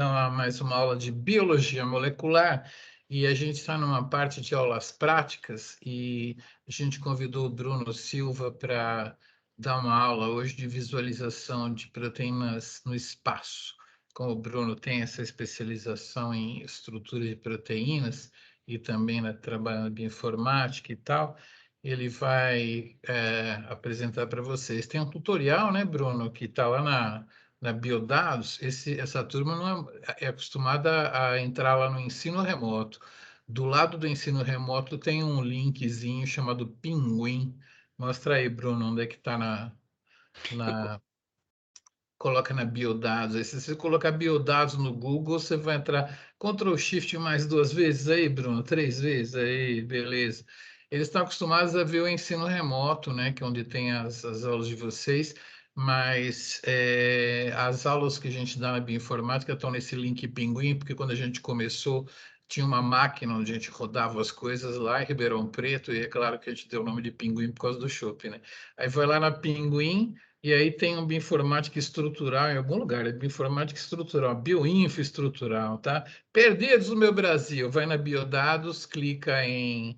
Então, há mais uma aula de biologia molecular e a gente está numa parte de aulas práticas e a gente convidou o Bruno Silva para dar uma aula hoje de visualização de proteínas no espaço. Como o Bruno tem essa especialização em estrutura de proteínas e também trabalha na bioinformática e tal, ele vai apresentar para vocês. Tem um tutorial, né, Bruno, que está lá na Biodados. Essa turma não é acostumada a entrar lá no ensino remoto. Do lado do ensino remoto tem um linkzinho chamado Pinguim. Mostra aí, Bruno, onde é que está na... Coloca na Biodados. Aí, se você colocar Biodados no Google, você vai entrar Ctrl Shift mais 2 vezes aí, Bruno, 3 vezes aí, beleza. Eles estão acostumados a ver o ensino remoto, né, que é onde tem as aulas de vocês, mas as aulas que a gente dá na bioinformática estão nesse link Pinguim, porque quando a gente começou, tinha uma máquina onde a gente rodava as coisas lá em Ribeirão Preto, e é claro que a gente deu o nome de Pinguim por causa do shopping, né? Aí vai lá na Pinguim, e aí tem um bioinformática estrutural em algum lugar, é bioinformática estrutural, bioinfo estrutural, tá? Perdidos no meu Brasil, vai na Biodados, clica em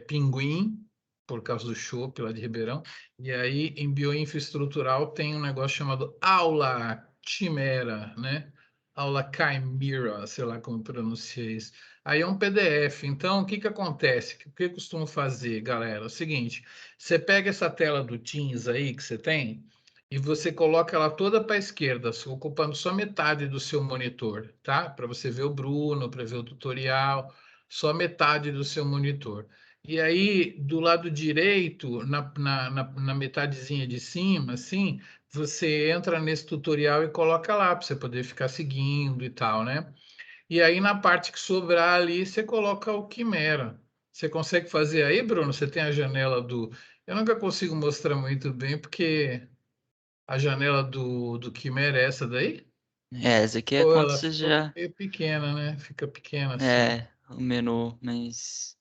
Pinguim, por causa do chopp lá de Ribeirão, e aí em bioinfo estrutural tem um negócio chamado aula Chimera, né? Aula Chimera, sei lá como pronuncia isso. Aí é um PDF. Então, o que que acontece? O que eu costumo fazer, galera? É o seguinte, você pega essa tela do Teams aí que você tem e você coloca ela toda para a esquerda, ocupando só metade do seu monitor, tá? Para você ver o Bruno, para ver o tutorial, só metade do seu monitor. E aí, do lado direito, na metadezinha de cima, assim, você entra nesse tutorial e coloca lá para você poder ficar seguindo e tal, né? E aí, na parte que sobrar ali, você coloca o Quimera. Você consegue fazer aí, Bruno? Você tem a janela do. Eu nunca consigo mostrar muito bem, porque a janela do Quimera é essa daí? Essa aqui é Ou quando ela você ficou já. meio pequena, né? Fica pequena assim. É, o menu, mas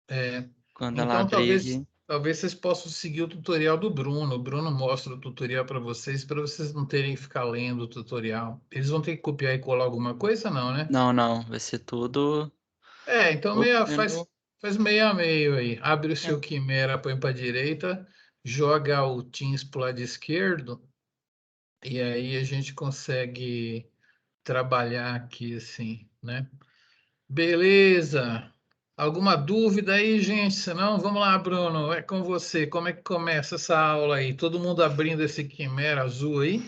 É. quando ela Então, abrir talvez, aqui. talvez vocês possam seguir o tutorial do Bruno. O Bruno mostra o tutorial para vocês não terem que ficar lendo o tutorial. Eles vão ter que copiar e colar alguma coisa, não, né? Não, não, vai ser tudo Então o meia, menu. faz meio a meio aí. Abre o É. seu Quimera, põe para a direita, joga o Teams para o lado esquerdo, e aí a gente consegue trabalhar aqui assim, né? Beleza. Alguma dúvida aí, gente? Senão, vamos lá, Bruno. É com você. Como é que começa essa aula aí? Todo mundo abrindo esse Quimera azul aí?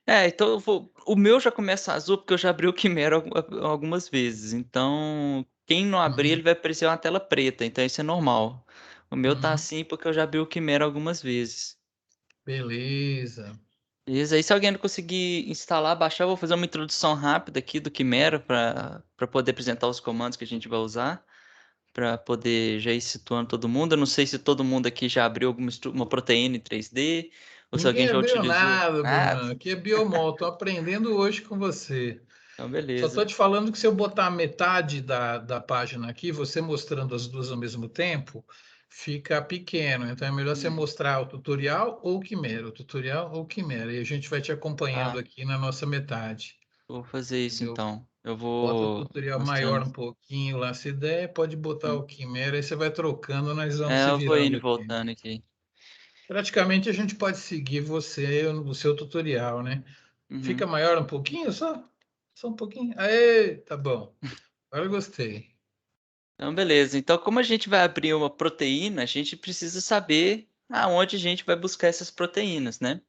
Então eu vou. O meu já começa azul, porque eu já abri o Quimera algumas vezes. Então, quem não abrir, ele Uhum, vai aparecer uma tela preta. Então, isso é normal. O meu tá uhum. assim porque eu já abri o Quimera algumas vezes. Beleza. Beleza? Aí, se alguém não conseguir instalar, baixar, eu vou fazer uma introdução rápida aqui do Quimera para poder apresentar os comandos que a gente vai usar, para poder já ir situando todo mundo. Eu não sei se todo mundo aqui já abriu uma proteína em 3D, ou se alguém Ninguém já abriu utilizou. nada, Ah, Bruno. Aqui é Biomol. Estou aprendendo hoje com você. então Só estou beleza. te falando que se eu botar metade da página aqui, você mostrando as duas ao mesmo tempo, fica pequeno. Então é melhor você Hum, mostrar o tutorial ou o Quimera, o tutorial ou o Quimera. E a gente vai te acompanhando tá, aqui na nossa metade. eu vou fazer isso Entendeu? então. Eu Bota o vou tutorial maior mostrando. um pouquinho lá, se der, pode botar Hum. o Quimera, aí você vai trocando, nós vamos se Eu vou virando indo e aqui. voltando aqui. Praticamente a gente pode seguir você no seu tutorial, né? Fica Uhum. maior um pouquinho só? Só um pouquinho? Aê, tá bom. Agora eu gostei. Então, beleza. Então, como a gente vai abrir uma proteína, a gente precisa saber aonde a gente vai buscar essas proteínas, né?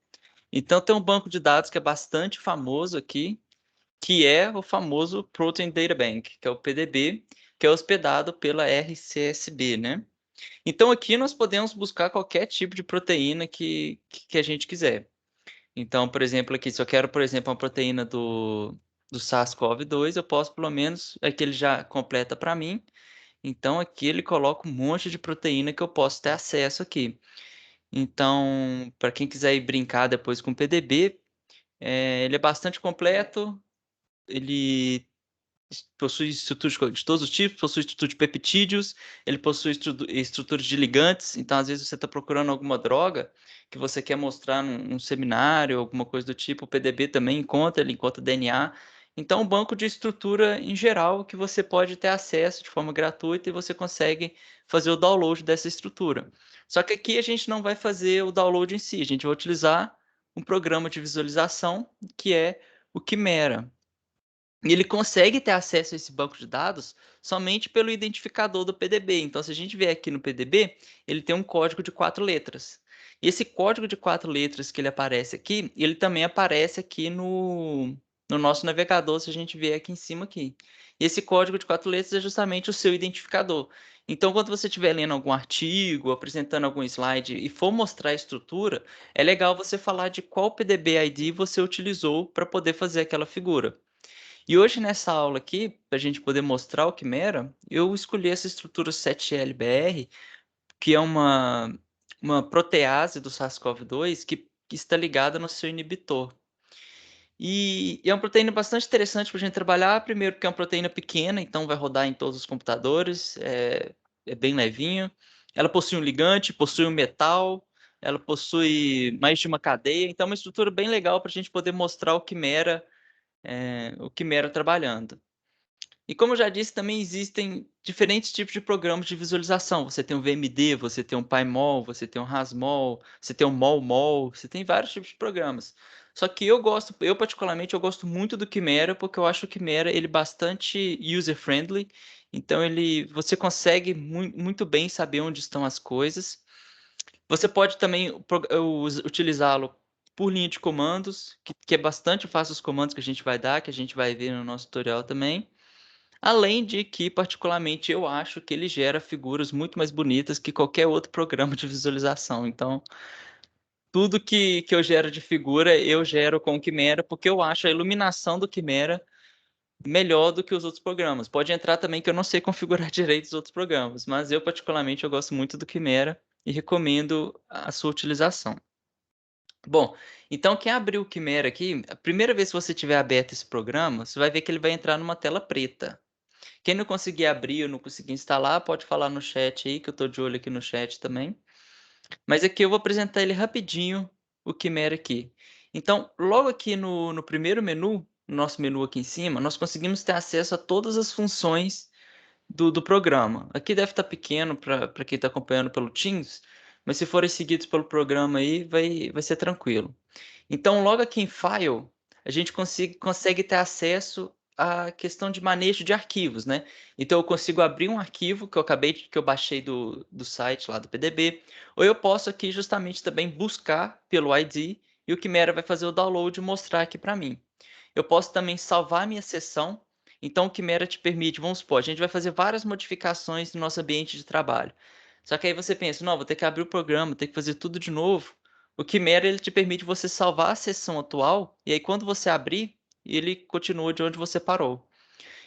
Então, tem um banco de dados que é bastante famoso aqui, que é o famoso Protein Data Bank, que é o PDB, que é hospedado pela RCSB, né? Então, aqui nós podemos buscar qualquer tipo de proteína que a gente quiser. Então, por exemplo, aqui, se eu quero, por exemplo, uma proteína do SARS-CoV-2, eu posso, pelo menos, aqui ele já completa para mim. Então, aqui ele coloca um monte de proteína que eu posso ter acesso aqui. Então, para quem quiser ir brincar depois com o PDB, ele é bastante completo, ele possui estruturas de todos os tipos, possui estrutura de peptídeos, ele possui estruturas de ligantes. Então, às vezes, você está procurando alguma droga que você quer mostrar num seminário, alguma coisa do tipo, o PDB também encontra, ele encontra DNA. Então, um banco de estrutura em geral que você pode ter acesso de forma gratuita e você consegue fazer o download dessa estrutura. Só que aqui a gente não vai fazer o download em si, a gente vai utilizar um programa de visualização que é o Chimera. E ele consegue ter acesso a esse banco de dados somente pelo identificador do PDB. Então, se a gente vier aqui no PDB, ele tem um código de 4 letras. E esse código de 4 letras que ele aparece aqui, ele também aparece aqui no nosso navegador, se a gente vier aqui em cima aqui. E esse código de 4 letras é justamente o seu identificador. Então, quando você estiver lendo algum artigo, apresentando algum slide e for mostrar a estrutura, é legal você falar de qual PDB ID você utilizou para poder fazer aquela figura. E hoje nessa aula aqui, para a gente poder mostrar o Chimera, eu escolhi essa estrutura 7LBR, que é uma protease do SARS-CoV-2 que está ligada no seu inibitor. E é uma proteína bastante interessante para a gente trabalhar, primeiro porque é uma proteína pequena, então vai rodar em todos os computadores, é bem levinho. Ela possui um ligante, possui um metal, ela possui mais de uma cadeia, então é uma estrutura bem legal para a gente poder mostrar o Chimera trabalhando. E como eu já disse, também existem diferentes tipos de programas de visualização. Você tem um VMD, você tem um PyMol, você tem um RASMol, você tem um MolMol, você tem vários tipos de programas. Só que eu particularmente, eu gosto muito do Chimera, porque eu acho o Chimera ele bastante user-friendly. Então você consegue muito bem saber onde estão as coisas. Você pode também utilizá-lo por linha de comandos, que é bastante fácil os comandos que a gente vai dar, que a gente vai ver no nosso tutorial também. Além de que, particularmente, eu acho que ele gera figuras muito mais bonitas que qualquer outro programa de visualização. Então, tudo que eu gero de figura, eu gero com o Chimera, porque eu acho a iluminação do Chimera melhor do que os outros programas. Pode entrar também que eu não sei configurar direito os outros programas, mas eu, particularmente, eu gosto muito do Chimera e recomendo a sua utilização. Bom, então quem abriu o Chimera aqui, a primeira vez que você tiver aberto esse programa, você vai ver que ele vai entrar numa tela preta. Quem não conseguir abrir ou não conseguir instalar, pode falar no chat aí, que eu estou de olho aqui no chat também. Mas aqui eu vou apresentar ele rapidinho, o Chimera aqui. Então, logo aqui no primeiro menu, no nosso menu aqui em cima, nós conseguimos ter acesso a todas as funções do programa. Aqui deve estar pequeno para quem está acompanhando pelo Teams, mas se forem seguidos pelo programa aí, vai ser tranquilo. Então, logo aqui em File, a gente consegue ter acesso à questão de manejo de arquivos, né? Então, eu consigo abrir um arquivo que eu baixei do site lá do PDB, ou eu posso aqui justamente também buscar pelo ID e o Chimera vai fazer o download e mostrar aqui para mim. Eu posso também salvar minha sessão. Então, o Chimera te permite, vamos supor, a gente vai fazer várias modificações no nosso ambiente de trabalho. Só que aí você pensa, não, vou ter que abrir o programa, ter que fazer tudo de novo. O Chimera ele te permite você salvar a sessão atual e aí quando você abrir, ele continua de onde você parou.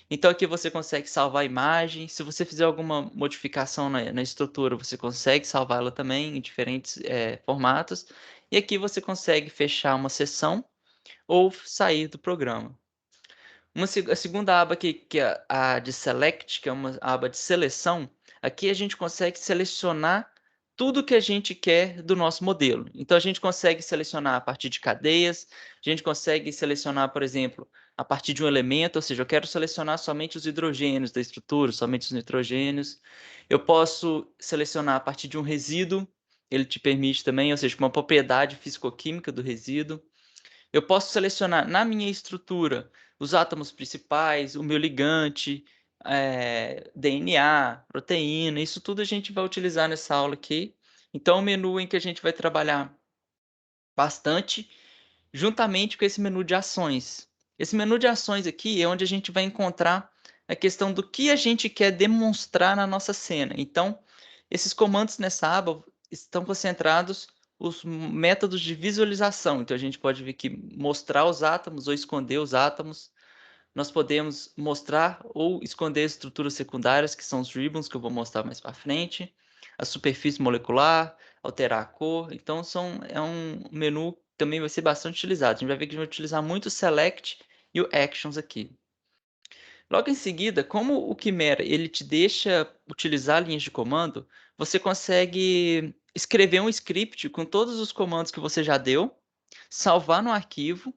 Então aqui você consegue salvar a imagem. Se você fizer alguma modificação na estrutura, você consegue salvá-la também em diferentes formatos. E aqui você consegue fechar uma sessão ou sair do programa. A segunda aba aqui, que é a de Select, que é uma aba de seleção, aqui a gente consegue selecionar tudo que a gente quer do nosso modelo. Então, a gente consegue selecionar a partir de cadeias, a gente consegue selecionar, por exemplo, a partir de um elemento, ou seja, eu quero selecionar somente os hidrogênios da estrutura, somente os nitrogênios. Eu posso selecionar a partir de um resíduo, ele te permite também, ou seja, uma propriedade físico-química do resíduo. Eu posso selecionar na minha estrutura os átomos principais, o meu ligante, DNA, proteína, isso tudo a gente vai utilizar nessa aula aqui. Então, é um menu em que a gente vai trabalhar bastante, juntamente com esse menu de ações. Esse menu de ações aqui é onde a gente vai encontrar a questão do que a gente quer demonstrar na nossa cena. Então, esses comandos nessa aba estão concentrados os métodos de visualização. Então, a gente pode ver que mostrar os átomos ou esconder os átomos. Nós podemos mostrar ou esconder estruturas secundárias, que são os ribbons, que eu vou mostrar mais para frente. A superfície molecular, alterar a cor. Então, é um menu que também vai ser bastante utilizado. A gente vai ver que a gente vai utilizar muito o Select e o Actions aqui. Logo em seguida, como o Chimera ele te deixa utilizar linhas de comando, você consegue escrever um script com todos os comandos que você já deu, salvar no arquivo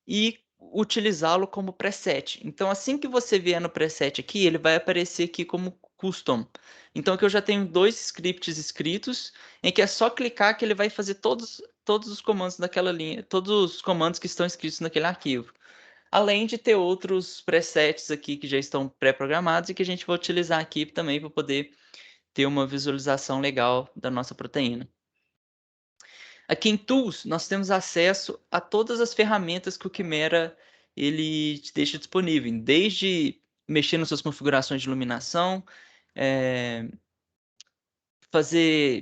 e utilizá-lo como preset. Então, assim que você vier no preset aqui, ele vai aparecer aqui como custom. Então, aqui eu já tenho 2 scripts escritos, em que é só clicar que ele vai fazer todos os comandos daquela linha, todos os comandos que estão escritos naquele arquivo. Além de ter outros presets aqui que já estão pré-programados e que a gente vai utilizar aqui também para poder ter uma visualização legal da nossa proteína. Aqui em Tools, nós temos acesso a todas as ferramentas que o Chimera ele te deixa disponível, desde mexer nas suas configurações de iluminação,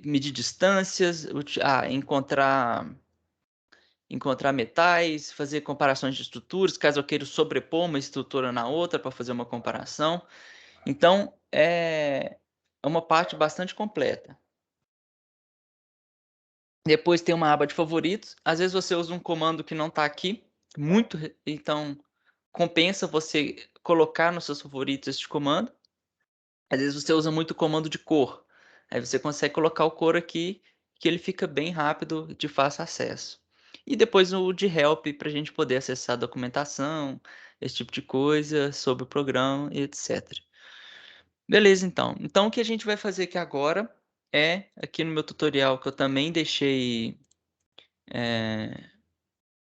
medir distâncias, encontrar metais, fazer comparações de estruturas, caso eu queira sobrepor uma estrutura na outra para fazer uma comparação. Então, é uma parte bastante completa. Depois tem uma aba de favoritos. Às vezes você usa um comando que não está aqui, então compensa você colocar nos seus favoritos este comando. Às vezes você usa muito o comando de cor. Aí você consegue colocar o cor aqui, que ele fica bem rápido, de fácil acesso. E depois o de help para a gente poder acessar a documentação, esse tipo de coisa, sobre o programa e etc. Beleza, então. Então o que a gente vai fazer aqui agora é, aqui no meu tutorial, que eu também deixei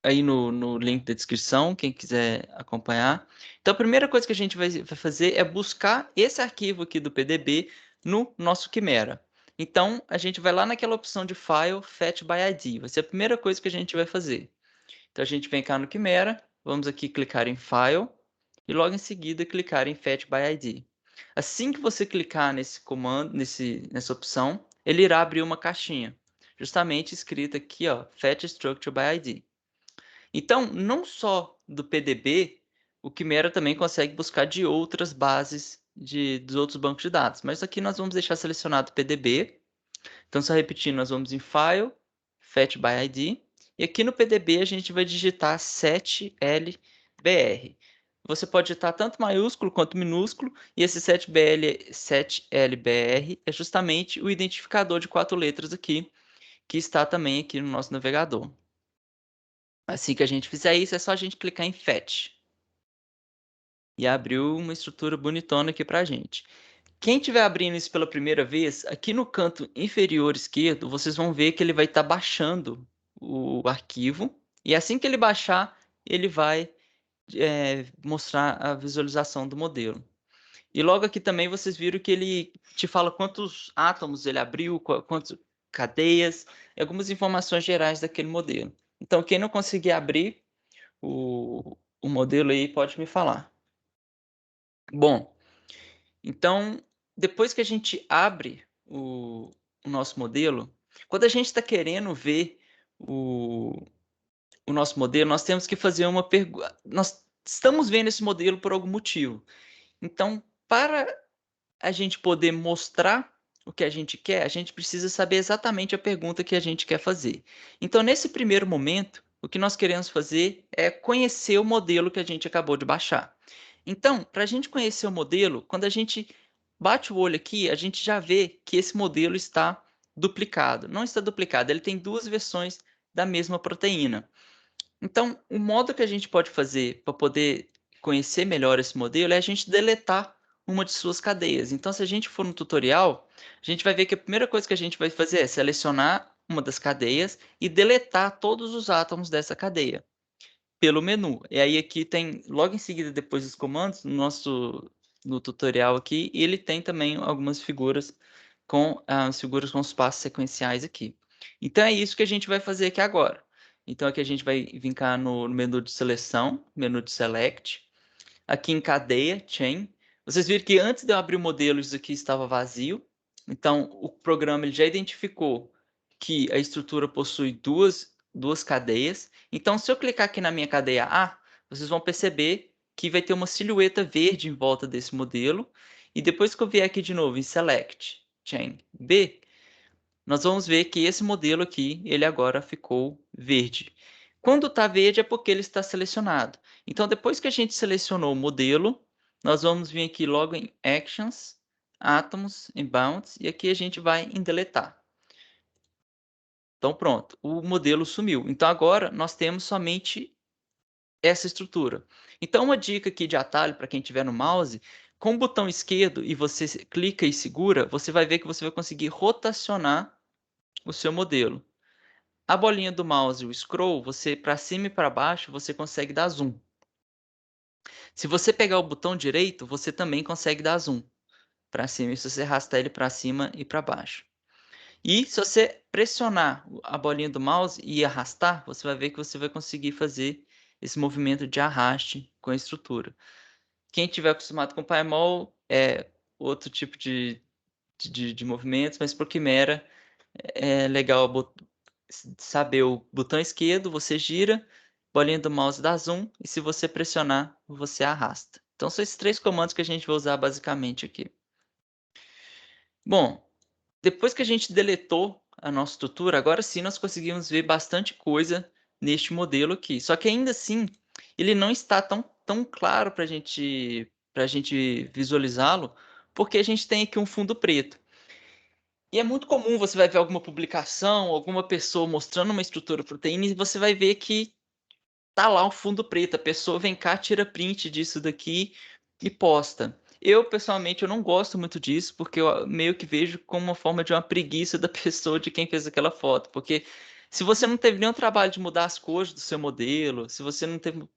aí no link da descrição, quem quiser acompanhar. Então, a primeira coisa que a gente vai fazer é buscar esse arquivo aqui do PDB no nosso Chimera. Então, a gente vai lá naquela opção de File, Fetch by ID. Vai ser a primeira coisa que a gente vai fazer. Então, a gente vem cá no Chimera, vamos aqui clicar em File, e logo em seguida clicar em Fetch by ID. Assim que você clicar nesse comando, nessa opção, ele irá abrir uma caixinha, justamente escrita aqui, ó, Fetch Structure by ID. Então, não só do PDB, o Chimera também consegue buscar de outras bases dos outros bancos de dados. Mas aqui nós vamos deixar selecionado o PDB. Então, só repetindo, nós vamos em File, Fetch by ID. E aqui no PDB a gente vai digitar 7LBR. Você pode digitar tanto maiúsculo quanto minúsculo. E esse 7LBR é justamente o identificador de 4 letras aqui, que está também aqui no nosso navegador. Assim que a gente fizer isso, é só a gente clicar em Fetch. E abriu uma estrutura bonitona aqui para a gente. Quem estiver abrindo isso pela primeira vez, aqui no canto inferior esquerdo, vocês vão ver que ele vai estar baixando o arquivo. E assim que ele baixar, ele vai mostrar a visualização do modelo. E logo aqui também vocês viram que ele te fala quantos átomos ele abriu, quantas cadeias, e algumas informações gerais daquele modelo. Então, quem não conseguir abrir o modelo aí, pode me falar. Bom, então, depois que a gente abre o nosso modelo, quando a gente está querendo ver o nosso modelo, nós temos que fazer uma pergunta. Nós estamos vendo esse modelo por algum motivo. Então, para a gente poder mostrar o que a gente quer, a gente precisa saber exatamente a pergunta que a gente quer fazer. Então, nesse primeiro momento, o que nós queremos fazer é conhecer o modelo que a gente acabou de baixar. Então, para a gente conhecer o modelo, quando a gente bate o olho aqui, a gente já vê que esse modelo está duplicado. Não está duplicado, ele tem 2 versões da mesma proteína. Então, o modo que a gente pode fazer para poder conhecer melhor esse modelo é a gente deletar uma de suas cadeias. Então, se a gente for no tutorial, a gente vai ver que a primeira coisa que a gente vai fazer é selecionar uma das cadeias e deletar todos os átomos dessa cadeia pelo menu. E aí aqui tem, logo em seguida, depois dos comandos, no tutorial aqui, ele tem também algumas figuras com as figuras com os passos sequenciais aqui. Então é isso que a gente vai fazer aqui agora. Então aqui a gente vai vir cá no menu de seleção, menu de select, aqui em cadeia, chain. Vocês viram que antes de eu abrir o modelo, isso aqui estava vazio. Então o programa ele já identificou que a estrutura possui duas cadeias. Então, se eu clicar aqui na minha cadeia A, vocês vão perceber que vai ter uma silhueta verde em volta desse modelo. E depois que eu vier aqui de novo em Select, Chain B, nós vamos ver que esse modelo aqui, ele agora ficou verde. Quando está verde é porque ele está selecionado. Então, depois que a gente selecionou o modelo, nós vamos vir aqui logo em Actions, Atoms, em Bounds, e aqui a gente vai em Deletar. Então, pronto, o modelo sumiu. Então, agora nós temos somente essa estrutura. Então, uma dica aqui de atalho para quem tiver no mouse, com o botão esquerdo e você clica e segura, você vai ver que você vai conseguir rotacionar o seu modelo. A bolinha do mouse, o scroll, você para cima e para baixo, você consegue dar zoom. Se você pegar o botão direito, você também consegue dar zoom para cima, se você arrastar ele para cima e para baixo. E se você pressionar a bolinha do mouse e arrastar, você vai ver que você vai conseguir fazer esse movimento de arraste com a estrutura. Quem tiver acostumado com Paimol é outro tipo de movimentos, mas para o Quimera é legal saber o botão esquerdo, você gira, bolinha do mouse dá zoom, e se você pressionar, você arrasta. Então são esses 3 comandos que a gente vai usar basicamente aqui. Bom, depois que a gente deletou a nossa estrutura, agora sim nós conseguimos ver bastante coisa neste modelo aqui. Só que ainda assim, ele não está tão claro para a gente visualizá-lo, porque a gente tem aqui um fundo preto. E é muito comum, você vai ver alguma publicação, alguma pessoa mostrando uma estrutura proteína e você vai ver que tá lá o fundo preto, a pessoa vem cá, tira print disso daqui e posta. Eu, pessoalmente, eu não gosto muito disso, porque eu meio que vejo como uma forma de uma preguiça da pessoa, de quem fez aquela foto. Porque se você não teve nenhum trabalho de mudar as cores do seu modelo, se você não teve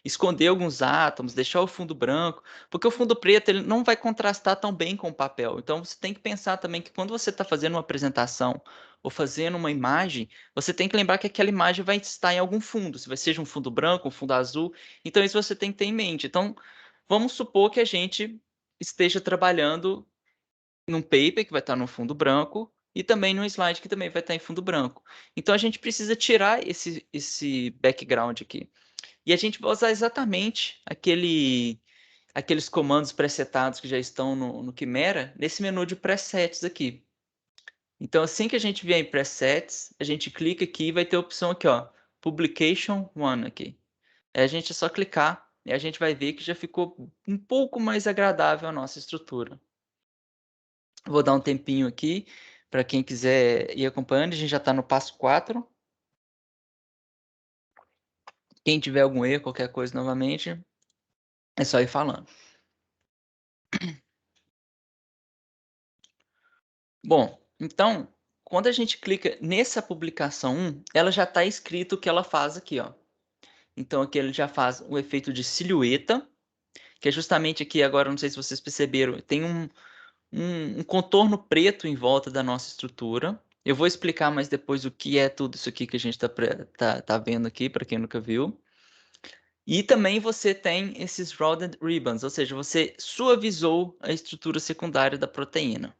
esconder alguns átomos, deixar o fundo branco, porque o fundo preto ele não vai contrastar tão bem com o papel. Então você tem que pensar também que quando você está fazendo uma apresentação ou fazendo uma imagem, você tem que lembrar que aquela imagem vai estar em algum fundo, se vai seja um fundo branco, um fundo azul. Então isso você tem que ter em mente. Então vamos supor que a gente esteja trabalhando num paper que vai estar no fundo branco e também num slide que também vai estar em fundo branco. Então a gente precisa tirar esse background aqui. E a gente vai usar exatamente aqueles comandos presetados que já estão no Chimera, nesse menu de presets aqui. Então, assim que a gente vier em presets, a gente clica aqui e vai ter a opção aqui, ó, Publication One aqui. Aí a gente é só clicar e a gente vai ver que já ficou um pouco mais agradável a nossa estrutura. Vou dar um tempinho aqui para quem quiser ir acompanhando. A gente já está no passo 4. Quem tiver algum erro, qualquer coisa novamente, é só ir falando. Bom, então, quando a gente clica nessa publicação 1, ela já está escrito o que ela faz aqui, ó. Então aqui ele já faz o efeito de silhueta, que é justamente aqui, agora não sei se vocês perceberam, tem um contorno preto em volta da nossa estrutura. Eu vou explicar mais depois o que é tudo isso aqui que a gente tá vendo aqui, para quem nunca viu. E também você tem esses rounded ribbons, ou seja, você suavizou a estrutura secundária da proteína,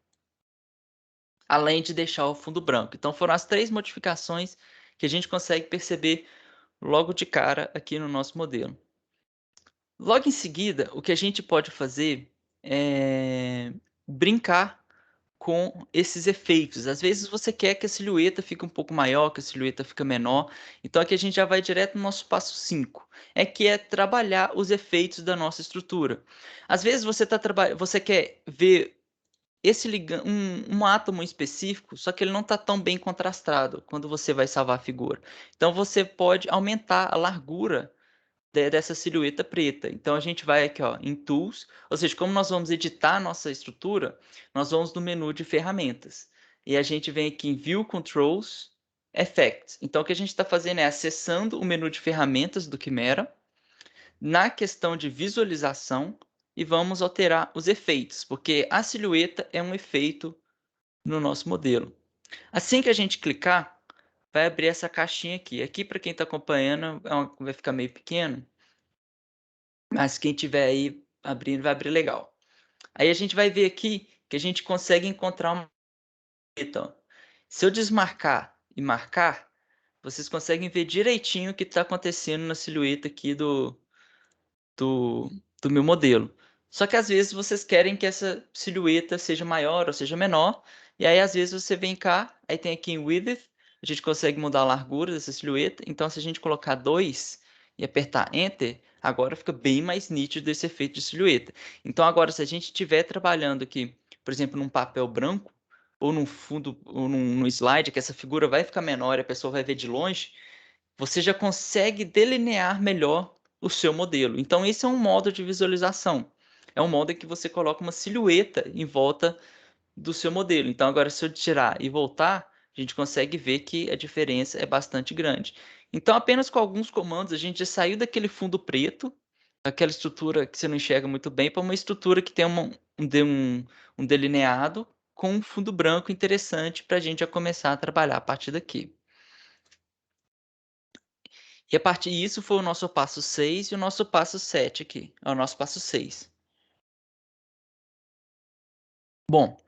além de deixar o fundo branco. Então foram as 3 modificações que a gente consegue perceber logo de cara aqui no nosso modelo. Logo em seguida, o que a gente pode fazer é brincar com esses efeitos. Às vezes você quer que a silhueta fique um pouco maior, que a silhueta fique menor. Então aqui a gente já vai direto no nosso passo 5, que é trabalhar os efeitos da nossa estrutura. Às vezes você quer ver um átomo específico, só que ele não está tão bem contrastado quando você vai salvar a figura. Então você pode aumentar a largura dessa silhueta preta. Então a gente vai aqui, ó, em Tools, ou seja, como nós vamos editar a nossa estrutura, nós vamos no menu de ferramentas. E a gente vem aqui em View Controls, Effects. Então o que a gente está fazendo é acessando o menu de ferramentas do Chimera, na questão de visualização, e vamos alterar os efeitos, porque a silhueta é um efeito no nosso modelo. Assim que a gente clicar, vai abrir essa caixinha aqui. Aqui, para quem está acompanhando, vai ficar meio pequeno, mas quem tiver aí abrindo, vai abrir legal. Aí a gente vai ver aqui que a gente consegue encontrar uma silhueta, ó. Se eu desmarcar e marcar, vocês conseguem ver direitinho o que está acontecendo na silhueta aqui do, do meu modelo. Só que às vezes vocês querem que essa silhueta seja maior ou seja menor, e aí às vezes você vem cá, aí tem aqui em Width, a gente consegue mudar a largura dessa silhueta, então se a gente colocar 2 e apertar Enter, agora fica bem mais nítido esse efeito de silhueta. Então agora se a gente estiver trabalhando aqui, por exemplo, num papel branco, ou num fundo, ou num slide, que essa figura vai ficar menor e a pessoa vai ver de longe, você já consegue delinear melhor o seu modelo. Então, esse é um modo de visualização. É um modo em que você coloca uma silhueta em volta do seu modelo. Então, agora, se eu tirar e voltar, a gente consegue ver que a diferença é bastante grande. Então, apenas com alguns comandos, a gente já saiu daquele fundo preto, aquela estrutura que você não enxerga muito bem, para uma estrutura que tem um delineado com um fundo branco interessante para a gente já começar a trabalhar a partir daqui. E a partir disso foi o nosso passo 6 e o nosso passo 7 aqui. É o nosso passo 6. Bom,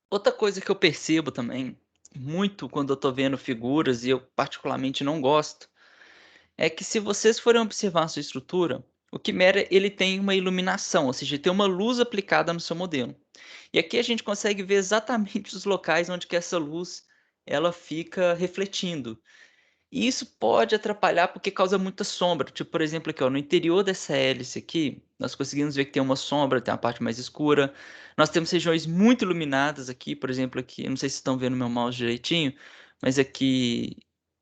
outra coisa que eu percebo também, muito quando eu estou vendo figuras, e eu particularmente não gosto, é que se vocês forem observar a sua estrutura, o Chimera ele tem uma iluminação, ou seja, tem uma luz aplicada no seu modelo. E aqui a gente consegue ver exatamente os locais onde que essa luz ela fica refletindo. E isso pode atrapalhar porque causa muita sombra. Tipo, por exemplo, aqui, ó, no interior dessa hélice aqui, nós conseguimos ver que tem uma sombra, tem uma parte mais escura. Nós temos regiões muito iluminadas aqui, por exemplo, aqui, eu não sei se estão vendo meu mouse direitinho, mas aqui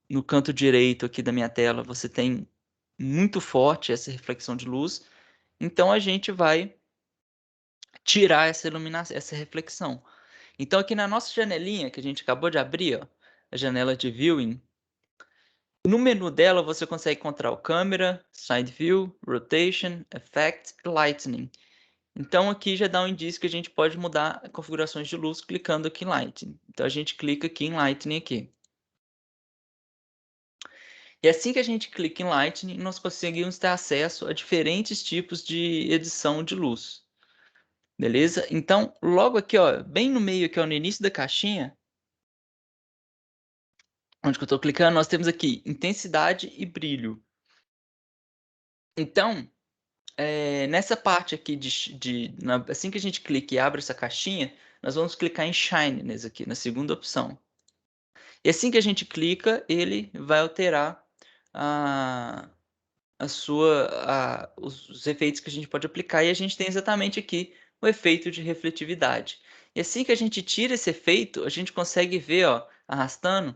no canto direito aqui da minha tela, você tem muito forte essa reflexão de luz. Então a gente vai tirar essa iluminação, essa reflexão. Então aqui na nossa janelinha que a gente acabou de abrir, ó, a janela de viewing, no menu dela, você consegue encontrar o câmera, side view, rotation, effect e lightning. Então aqui já dá um indício que a gente pode mudar configurações de luz clicando aqui em lightning. Então a gente clica aqui em lightning aqui. E assim que a gente clica em lightning, nós conseguimos ter acesso a diferentes tipos de edição de luz. Beleza? Então, logo aqui, ó, bem no meio aqui, ó, no início da caixinha, onde que eu estou clicando, nós temos aqui intensidade e brilho. Então, nessa parte aqui assim que a gente clica e abre essa caixinha, nós vamos clicar em Shine nesse aqui, na segunda opção. E assim que a gente clica, ele vai alterar a, os efeitos que a gente pode aplicar, e a gente tem exatamente aqui o efeito de refletividade. E assim que a gente tira esse efeito, a gente consegue ver, ó, arrastando,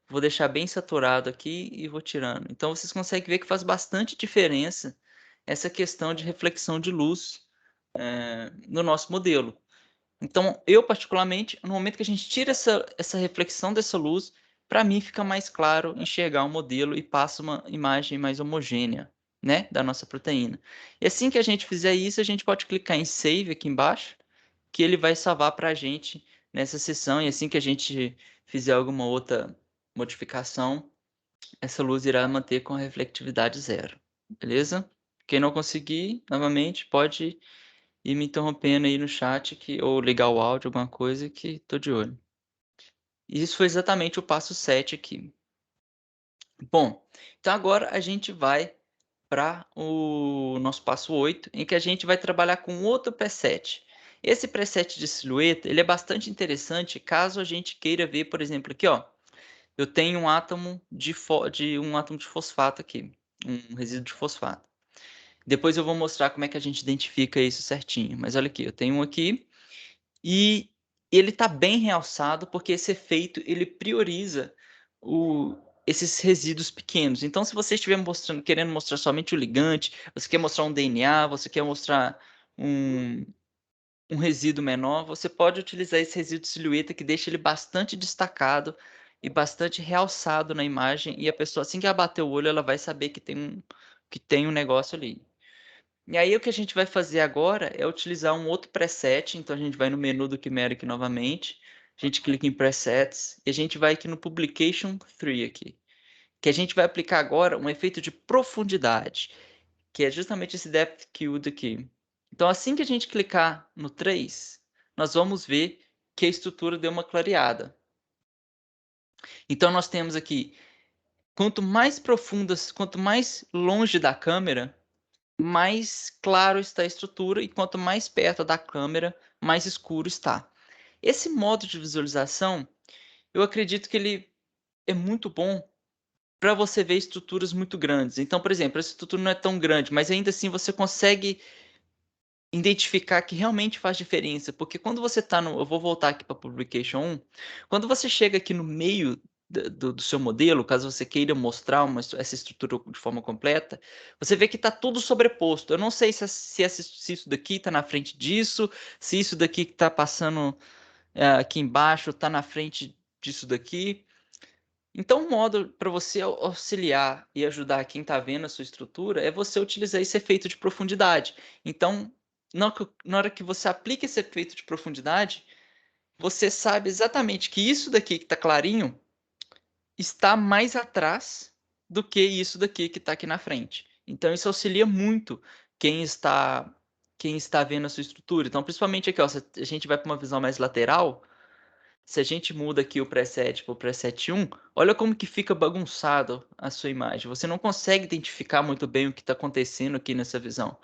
vou deixar bem saturado aqui e vou tirando. Então vocês conseguem ver que faz bastante diferença essa questão de reflexão de luz no nosso modelo. Então, eu particularmente, no momento que a gente tira essa reflexão dessa luz, para mim fica mais claro enxergar o modelo e passa uma imagem mais homogênea, né, da nossa proteína. E assim que a gente fizer isso, a gente pode clicar em Save aqui embaixo, que ele vai salvar para a gente nessa sessão, e assim que a gente fizer alguma outra modificação, essa luz irá manter com a reflectividade 0, beleza? Quem não conseguir, novamente, pode ir me interrompendo aí no chat ou ligar o áudio, alguma coisa, que tô de olho. E isso foi exatamente o passo 7 aqui. Bom, então agora a gente vai para o nosso passo 8, em que a gente vai trabalhar com outro preset. Esse preset de silhueta, ele é bastante interessante caso a gente queira ver, por exemplo, aqui, ó, eu tenho um átomo de fosfato aqui, um resíduo de fosfato. Depois eu vou mostrar como é que a gente identifica isso certinho. Mas olha aqui, eu tenho um aqui e ele está bem realçado porque esse efeito ele prioriza esses resíduos pequenos. Então, se você estiver querendo mostrar somente o ligante, você quer mostrar um DNA, você quer mostrar um, um resíduo menor, você pode utilizar esse resíduo de silhueta que deixa ele bastante destacado e bastante realçado na imagem, e a pessoa, assim que ela bater o olho, ela vai saber que tem um negócio ali. E aí o que a gente vai fazer agora é utilizar um outro preset, então a gente vai no menu do Chimera aqui novamente, a gente clica em Presets, e a gente vai aqui no Publication 3 aqui, que a gente vai aplicar agora um efeito de profundidade, que é justamente esse Depth Cube aqui. Então assim que a gente clicar no 3, nós vamos ver que a estrutura deu uma clareada. Então nós temos aqui, quanto mais profundas, quanto mais longe da câmera, mais claro está a estrutura, e quanto mais perto da câmera, mais escuro está. Esse modo de visualização, eu acredito que ele é muito bom para você ver estruturas muito grandes. Então, por exemplo, essa estrutura não é tão grande, mas ainda assim você consegue identificar que realmente faz diferença, porque quando você está no... Eu vou voltar aqui para Publication 1. Quando você chega aqui no meio do seu modelo, caso você queira mostrar essa estrutura de forma completa, você vê que está tudo sobreposto. Eu não sei se isso daqui está na frente disso, se isso daqui que está passando aqui embaixo está na frente disso daqui. Então, um modo para você auxiliar e ajudar quem está vendo a sua estrutura é você utilizar esse efeito de profundidade. Então, na hora que você aplica esse efeito de profundidade, você sabe exatamente que isso daqui que está clarinho está mais atrás do que isso daqui que está aqui na frente. Então, isso auxilia muito quem está vendo a sua estrutura. Então, principalmente aqui, ó, se a gente vai para uma visão mais lateral, se a gente muda aqui o preset para o preset 1, olha como que fica bagunçado a sua imagem. Você não consegue identificar muito bem o que está acontecendo aqui nessa visão.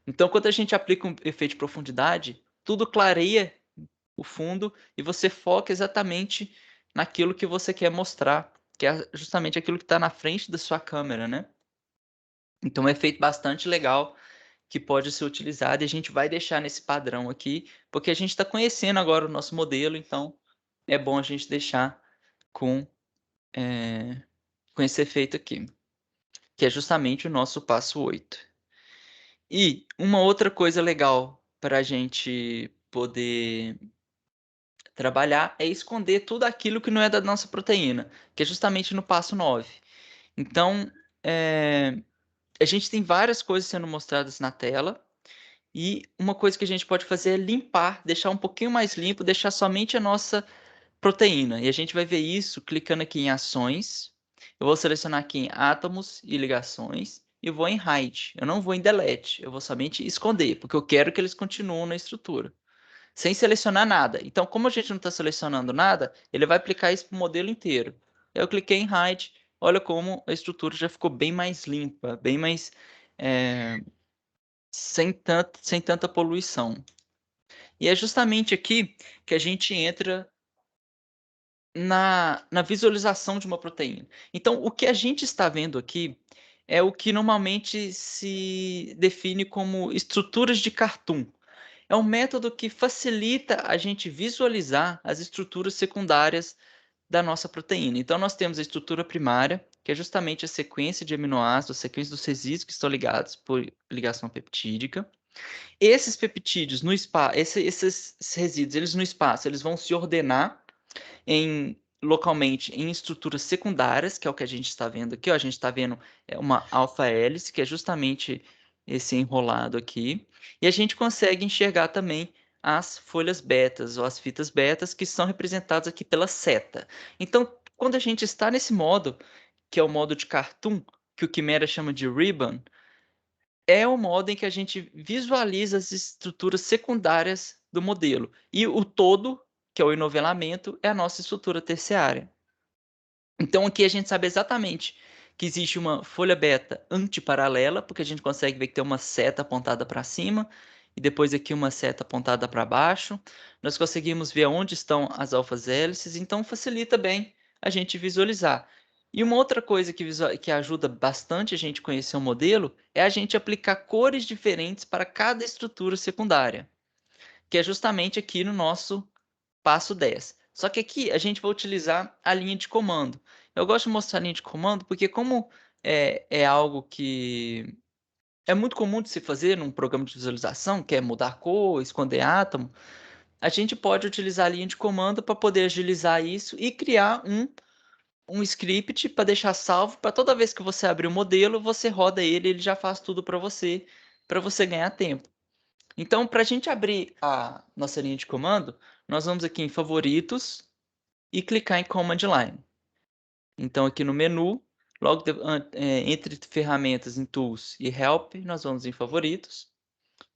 Então, quando a gente aplica um efeito de profundidade, tudo clareia o fundo e você foca exatamente naquilo que você quer mostrar, que é justamente aquilo que está na frente da sua câmera, né? Então, é um efeito bastante legal que pode ser utilizado e a gente vai deixar nesse padrão aqui, porque a gente está conhecendo agora o nosso modelo, então é bom a gente deixar com, com esse efeito aqui, que é justamente o nosso passo 8. E uma outra coisa legal para a gente poder trabalhar é esconder tudo aquilo que não é da nossa proteína, que é justamente no passo 9. Então, a gente tem várias coisas sendo mostradas na tela, e uma coisa que a gente pode fazer é limpar, deixar um pouquinho mais limpo, deixar somente a nossa proteína. E a gente vai ver isso clicando aqui em ações. Eu vou selecionar aqui em átomos e ligações e vou em hide. Eu não vou em delete, eu vou somente esconder, porque eu quero que eles continuem na estrutura, sem selecionar nada. Então, como a gente não está selecionando nada, ele vai aplicar isso para o modelo inteiro. Eu cliquei em hide, olha como a estrutura já ficou bem mais limpa, bem mais sem tanta poluição. E é justamente aqui que a gente entra na visualização de uma proteína. Então, o que a gente está vendo aqui é o que normalmente se define como estruturas de cartoon. É um método que facilita a gente visualizar as estruturas secundárias da nossa proteína. Então, nós temos a estrutura primária, que é justamente a sequência de aminoácidos, a sequência dos resíduos que estão ligados por ligação peptídica. Esses peptídeos no espaço, esses resíduos, eles no espaço, eles vão se ordenar localmente em estruturas secundárias, que é o que a gente está vendo aqui. Ó, a gente está vendo uma alfa-hélice, que é justamente esse enrolado aqui. E a gente consegue enxergar também as folhas betas, ou as fitas betas, que são representadas aqui pela seta. Então, quando a gente está nesse modo, que é o modo de cartoon, que o Quimera chama de ribbon, é o modo em que a gente visualiza as estruturas secundárias do modelo. E o todo, que é o enovelamento, é a nossa estrutura terciária. Então aqui a gente sabe exatamente que existe uma folha beta antiparalela, porque a gente consegue ver que tem uma seta apontada para cima, e depois aqui uma seta apontada para baixo. Nós conseguimos ver onde estão as alfas hélices, então facilita bem a gente visualizar. E uma outra coisa que ajuda bastante a gente conhecer o modelo é a gente aplicar cores diferentes para cada estrutura secundária, que é justamente aqui no nosso passo 10. Só que aqui a gente vai utilizar a linha de comando. Eu gosto de mostrar a linha de comando porque como é algo que é muito comum de se fazer num programa de visualização, que é mudar cor, esconder átomo, a gente pode utilizar a linha de comando para poder agilizar isso e criar um script para deixar salvo, para toda vez que você abrir o modelo, você roda ele, ele já faz tudo para você ganhar tempo. Então, para a gente abrir a nossa linha de comando, nós vamos aqui em favoritos e clicar em Command Line. Então, aqui no menu, entre ferramentas em Tools e Help, nós vamos em favoritos.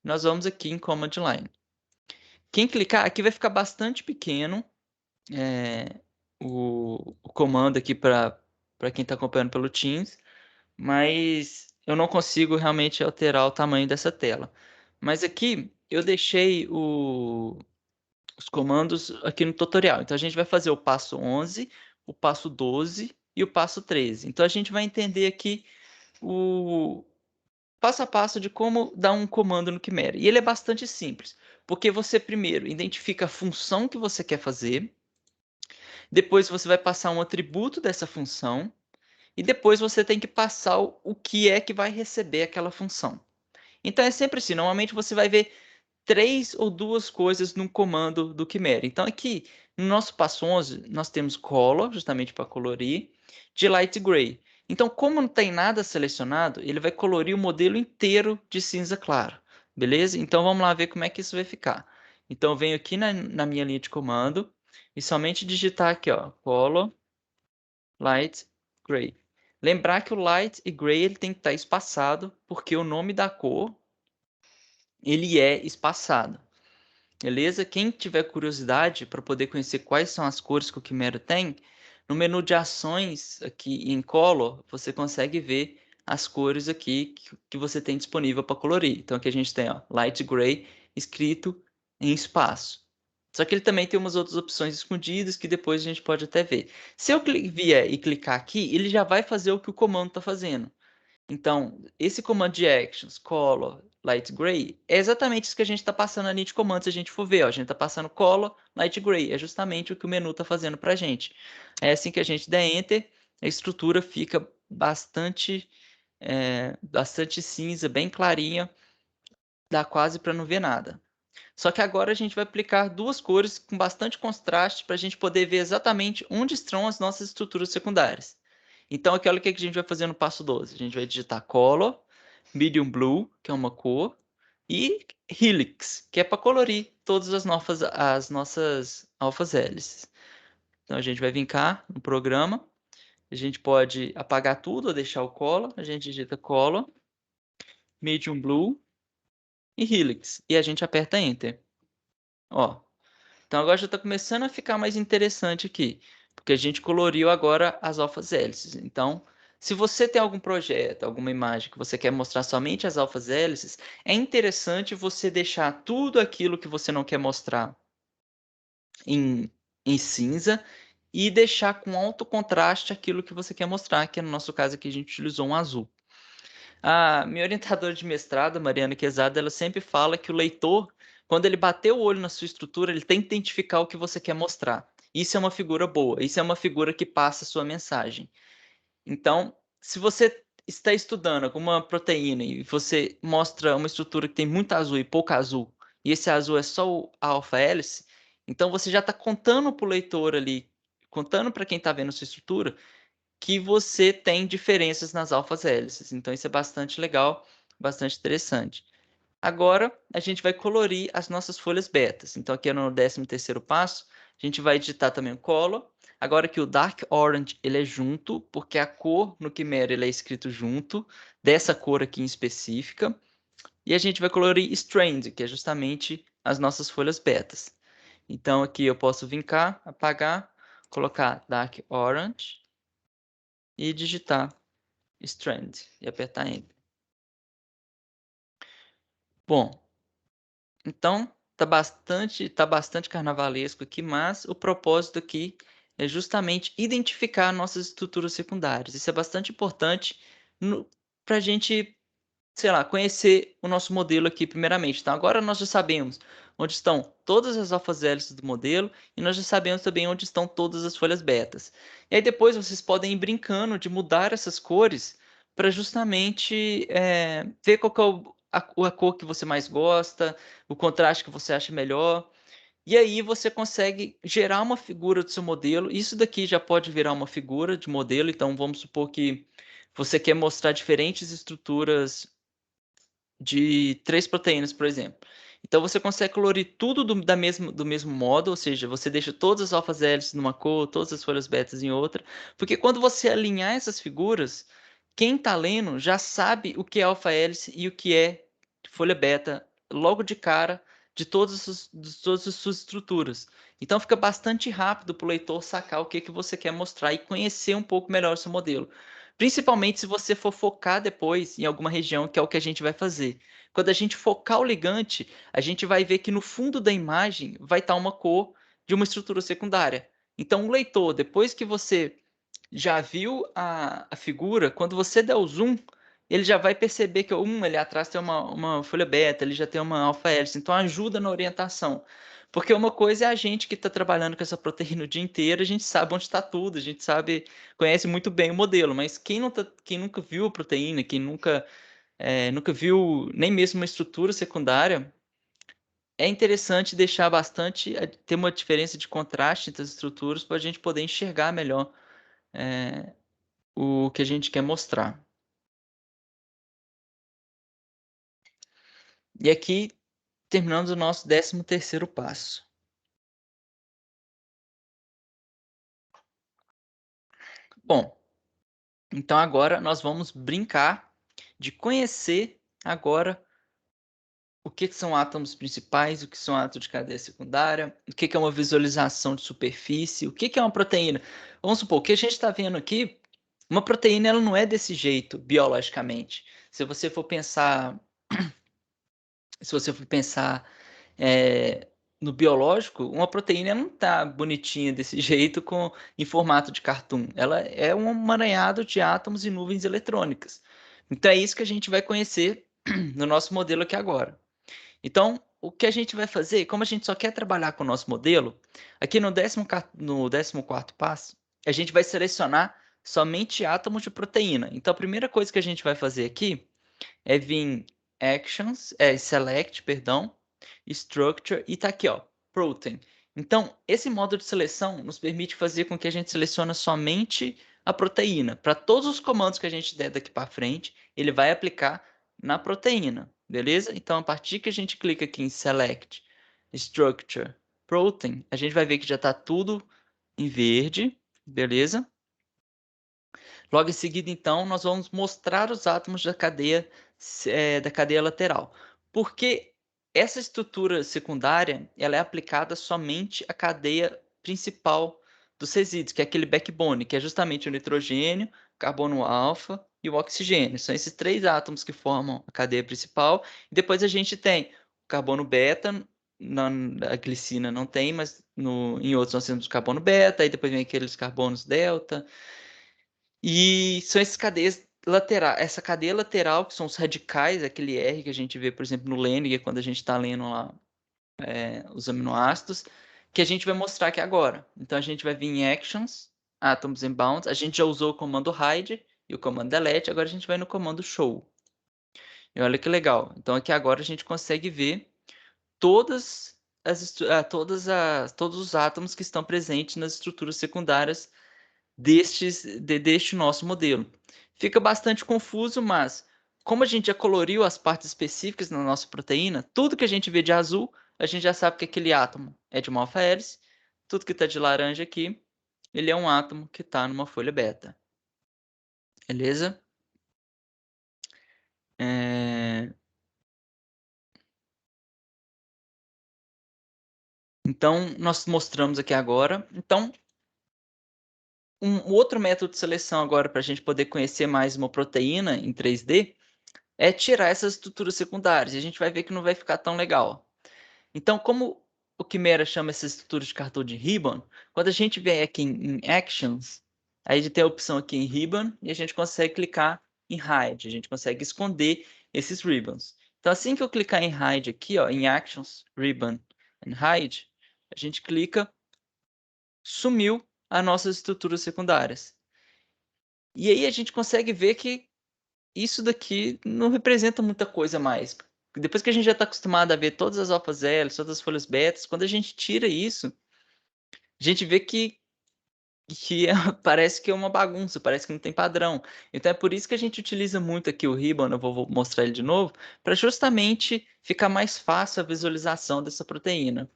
Nós vamos aqui em Command Line. Quem clicar, aqui vai ficar bastante pequeno o comando aqui para quem está acompanhando pelo Teams, mas eu não consigo realmente alterar o tamanho dessa tela. Mas aqui eu deixei os comandos aqui no tutorial. Então a gente vai fazer o passo 11, o passo 12 e o passo 13. Então a gente vai entender aqui o passo a passo de como dar um comando no Quimera. E ele é bastante simples, porque você primeiro identifica a função que você quer fazer, Depois você vai passar um atributo dessa função. E depois você tem que passar o que é que vai receber aquela função. Então é sempre assim, normalmente você vai ver 3 ou 2 coisas num comando do Chimera. Então aqui, no nosso passo 11, nós temos color, justamente para colorir, de light gray. Então, como não tem nada selecionado, ele vai colorir o modelo inteiro de cinza claro, beleza? Então vamos lá ver como é que isso vai ficar. Então eu venho aqui na minha linha de comando e somente digitar aqui, ó, color, light, gray. Lembrar que o light e gray ele tem que estar espaçado, porque o nome da cor ele é espaçado. Beleza? Quem tiver curiosidade para poder conhecer quais são as cores que o Chimera tem, no menu de ações aqui em Color, você consegue ver as cores aqui que você tem disponível para colorir. Então aqui a gente tem ó, Light Gray escrito em espaço. Só que ele também tem umas outras opções escondidas que depois a gente pode até ver. Se eu vier e clicar aqui, ele já vai fazer o que o comando está fazendo. Então, esse comando de actions, color, light gray, é exatamente isso que a gente está passando ali de comando, se a gente for ver. Ó, a gente está passando color, light gray, é justamente o que o menu está fazendo para a gente. É assim que a gente der enter, a estrutura fica bastante cinza, bem clarinha, dá quase para não ver nada. Só que agora a gente vai aplicar duas cores com bastante contraste para a gente poder ver exatamente onde estão as nossas estruturas secundárias. Então, aqui olha o que a gente vai fazer no passo 12. A gente vai digitar color, medium blue, que é uma cor, e helix, que é para colorir todas as nossas alfas hélices. Então, a gente vai vir cá no programa. A gente pode apagar tudo ou deixar o color. A gente digita color, medium blue e helix. E a gente aperta enter. Ó, então agora já está começando a ficar mais interessante aqui, porque a gente coloriu agora as alfas hélices. Então, se você tem algum projeto, alguma imagem que você quer mostrar somente as alfas hélices, é interessante você deixar tudo aquilo que você não quer mostrar em cinza e deixar com alto contraste aquilo que você quer mostrar, que no nosso caso aqui a gente utilizou um azul. A minha orientadora de mestrado, Mariana Quezada, ela sempre fala que o leitor, quando ele bater o olho na sua estrutura, ele tem que identificar o que você quer mostrar. Isso é uma figura boa, isso é uma figura que passa a sua mensagem. Então, se você está estudando alguma proteína e você mostra uma estrutura que tem muito azul e pouco azul, e esse azul é só a alfa-hélice, então você já está contando para o leitor ali, contando para quem está vendo a sua estrutura, que você tem diferenças nas alfas hélices. Então, isso é bastante legal, bastante interessante. Agora, a gente vai colorir as nossas folhas betas. Então, aqui no 13º passo, a gente vai digitar também o color. Agora que o Dark Orange ele é junto, porque a cor no Chimera ele é escrito junto, dessa cor aqui em específica. E a gente vai colorir Strand, que é justamente as nossas folhas betas. Então, aqui eu posso vir cá, apagar, colocar Dark Orange e digitar Strand e apertar Enter. Bom, então tá bastante carnavalesco aqui, mas o propósito aqui é justamente identificar nossas estruturas secundárias. Isso é bastante importante para a gente, sei lá, conhecer o nosso modelo aqui primeiramente. Então agora nós já sabemos onde estão todas as alfas hélices do modelo e nós já sabemos também onde estão todas as folhas betas. E aí depois vocês podem ir brincando de mudar essas cores para justamente ver qual que é a cor que você mais gosta, o contraste que você acha melhor. E aí você consegue gerar uma figura do seu modelo. Isso daqui já pode virar uma figura de modelo. Então vamos supor que você quer mostrar diferentes estruturas de 3 proteínas, por exemplo. Então você consegue colorir tudo do mesmo modo, ou seja, você deixa todas as alfas hélices numa cor, todas as folhas betas em outra, porque quando você alinhar essas figuras, quem está lendo já sabe o que é alfa hélice e o que é folha beta logo de cara de todas as suas estruturas. Então fica bastante rápido para o leitor sacar o que você quer mostrar e conhecer um pouco melhor o seu modelo. Principalmente se você for focar depois em alguma região, que é o que a gente vai fazer. Quando a gente focar o ligante, a gente vai ver que no fundo da imagem vai estar uma cor de uma estrutura secundária. Então, o leitor, depois que você já viu a figura, quando você der o zoom, ele já vai perceber que ali atrás tem uma folha beta, ele já tem uma alfa hélice, então ajuda na orientação. Porque uma coisa é a gente que está trabalhando com essa proteína o dia inteiro, a gente sabe onde está tudo, a gente sabe, conhece muito bem o modelo, mas quem nunca viu a proteína, quem nunca viu nem mesmo uma estrutura secundária, é interessante deixar bastante, ter uma diferença de contraste entre as estruturas para a gente poder enxergar melhor o que a gente quer mostrar. E aqui terminamos o nosso 13º passo. Bom, então agora nós vamos brincar de conhecer agora o que são átomos principais, o que são átomos de cadeia secundária, o que é uma visualização de superfície, o que é uma proteína. Vamos supor, o que a gente está vendo aqui, uma proteína ela não é desse jeito biologicamente. Se você for pensar no biológico, uma proteína não está bonitinha desse jeito em formato de cartoon. Ela é um emaranhado de átomos e nuvens eletrônicas. Então é isso que a gente vai conhecer no nosso modelo aqui agora. Então, o que a gente vai fazer, como a gente só quer trabalhar com o nosso modelo, aqui no 14º passo, a gente vai selecionar somente átomos de proteína. Então, a primeira coisa que a gente vai fazer aqui é vir select, perdão, structure, e tá aqui, ó, protein. Então, esse modo de seleção nos permite fazer com que a gente selecione somente a proteína. Para todos os comandos que a gente der daqui para frente, ele vai aplicar na proteína, beleza? Então, a partir que a gente clica aqui em select, structure, protein, a gente vai ver que já está tudo em verde, beleza? Logo em seguida, então, nós vamos mostrar os átomos da cadeia lateral. Porque essa estrutura secundária ela é aplicada somente à cadeia principal dos resíduos, que é aquele backbone, que é justamente o nitrogênio, carbono alfa e o oxigênio. São esses 3 átomos que formam a cadeia principal. E depois a gente tem o carbono beta, a glicina não tem, mas em outros nós temos o carbono beta, aí depois vem aqueles carbonos delta. E são essas cadeias laterais, essa cadeia lateral, que são os radicais, aquele R que a gente vê, por exemplo, no Lehninger, quando a gente está lendo lá os aminoácidos, que a gente vai mostrar aqui agora. Então, a gente vai vir em Actions, Atoms and Bounds. A gente já usou o comando hide e o comando delete, agora a gente vai no comando show. E olha que legal. Então, aqui agora a gente consegue ver todos os átomos que estão presentes nas estruturas secundárias deste nosso modelo. Fica bastante confuso, mas como a gente já coloriu as partes específicas na nossa proteína, tudo que a gente vê de azul, a gente já sabe que aquele átomo é de uma alfa-hélice, tudo que está de laranja aqui, ele é um átomo que está numa folha beta. Beleza? Então, nós mostramos aqui agora. Então, um outro método de seleção agora para a gente poder conhecer mais uma proteína em 3D é tirar essas estruturas secundárias. E a gente vai ver que não vai ficar tão legal. Então, como o Quimera chama essa estrutura de cartão de ribbon, quando a gente vem aqui em Actions, aí a gente tem a opção aqui em Ribbon e a gente consegue clicar em Hide. A gente consegue esconder esses ribbons. Então, assim que eu clicar em Hide aqui, ó, em Actions, Ribbon and Hide, a gente clica, sumiu as nossas estruturas secundárias. E aí a gente consegue ver que isso daqui não representa muita coisa mais. Depois que a gente já está acostumado a ver todas as alfas L, todas as folhas betas, quando a gente tira isso, a gente vê que parece que é uma bagunça, parece que não tem padrão. Então é por isso que a gente utiliza muito aqui o Ribbon, eu vou mostrar ele de novo, para justamente ficar mais fácil a visualização dessa proteína.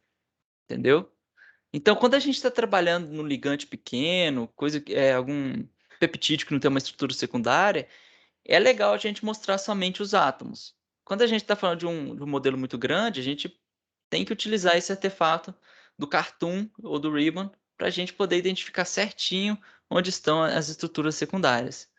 Entendeu? Então, quando a gente está trabalhando no ligante pequeno, algum peptídeo que não tem uma estrutura secundária, é legal a gente mostrar somente os átomos. Quando a gente está falando de um modelo muito grande, a gente tem que utilizar esse artefato do cartoon ou do ribbon para a gente poder identificar certinho onde estão as estruturas secundárias.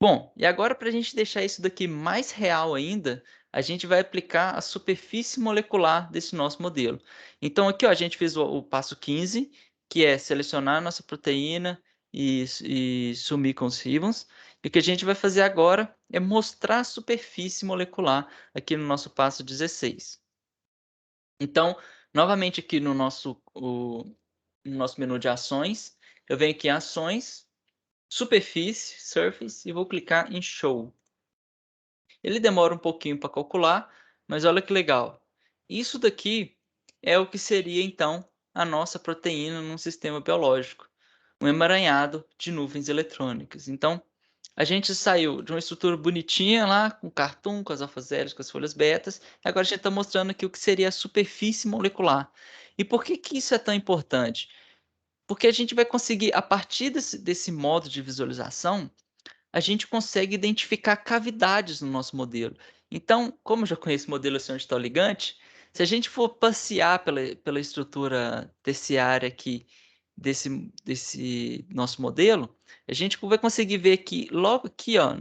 Bom, e agora para a gente deixar isso daqui mais real ainda, a gente vai aplicar a superfície molecular desse nosso modelo. Então aqui ó, a gente fez o passo 15, que é selecionar a nossa proteína e sumir com os ribbons. E o que a gente vai fazer agora é mostrar a superfície molecular aqui no nosso passo 16. Então, Novamente aqui no nosso menu de ações, eu venho aqui em ações, superfície, surface, e vou clicar em show. Ele demora um pouquinho para calcular, mas olha que legal. Isso daqui é o que seria então a nossa proteína num sistema biológico, um emaranhado de nuvens eletrônicas. Então, a gente saiu de uma estrutura bonitinha lá, com cartoon, com as alfa-zeros, com as folhas betas, e agora a gente está mostrando aqui o que seria a superfície molecular. E por que que isso é tão importante? Porque a gente vai conseguir, a partir desse modo de visualização, a gente consegue identificar cavidades no nosso modelo. Então, como eu já conheço o modelo Sr. Ligante, se a gente for passear pela estrutura terciária aqui desse nosso modelo, a gente vai conseguir ver que logo aqui, ó,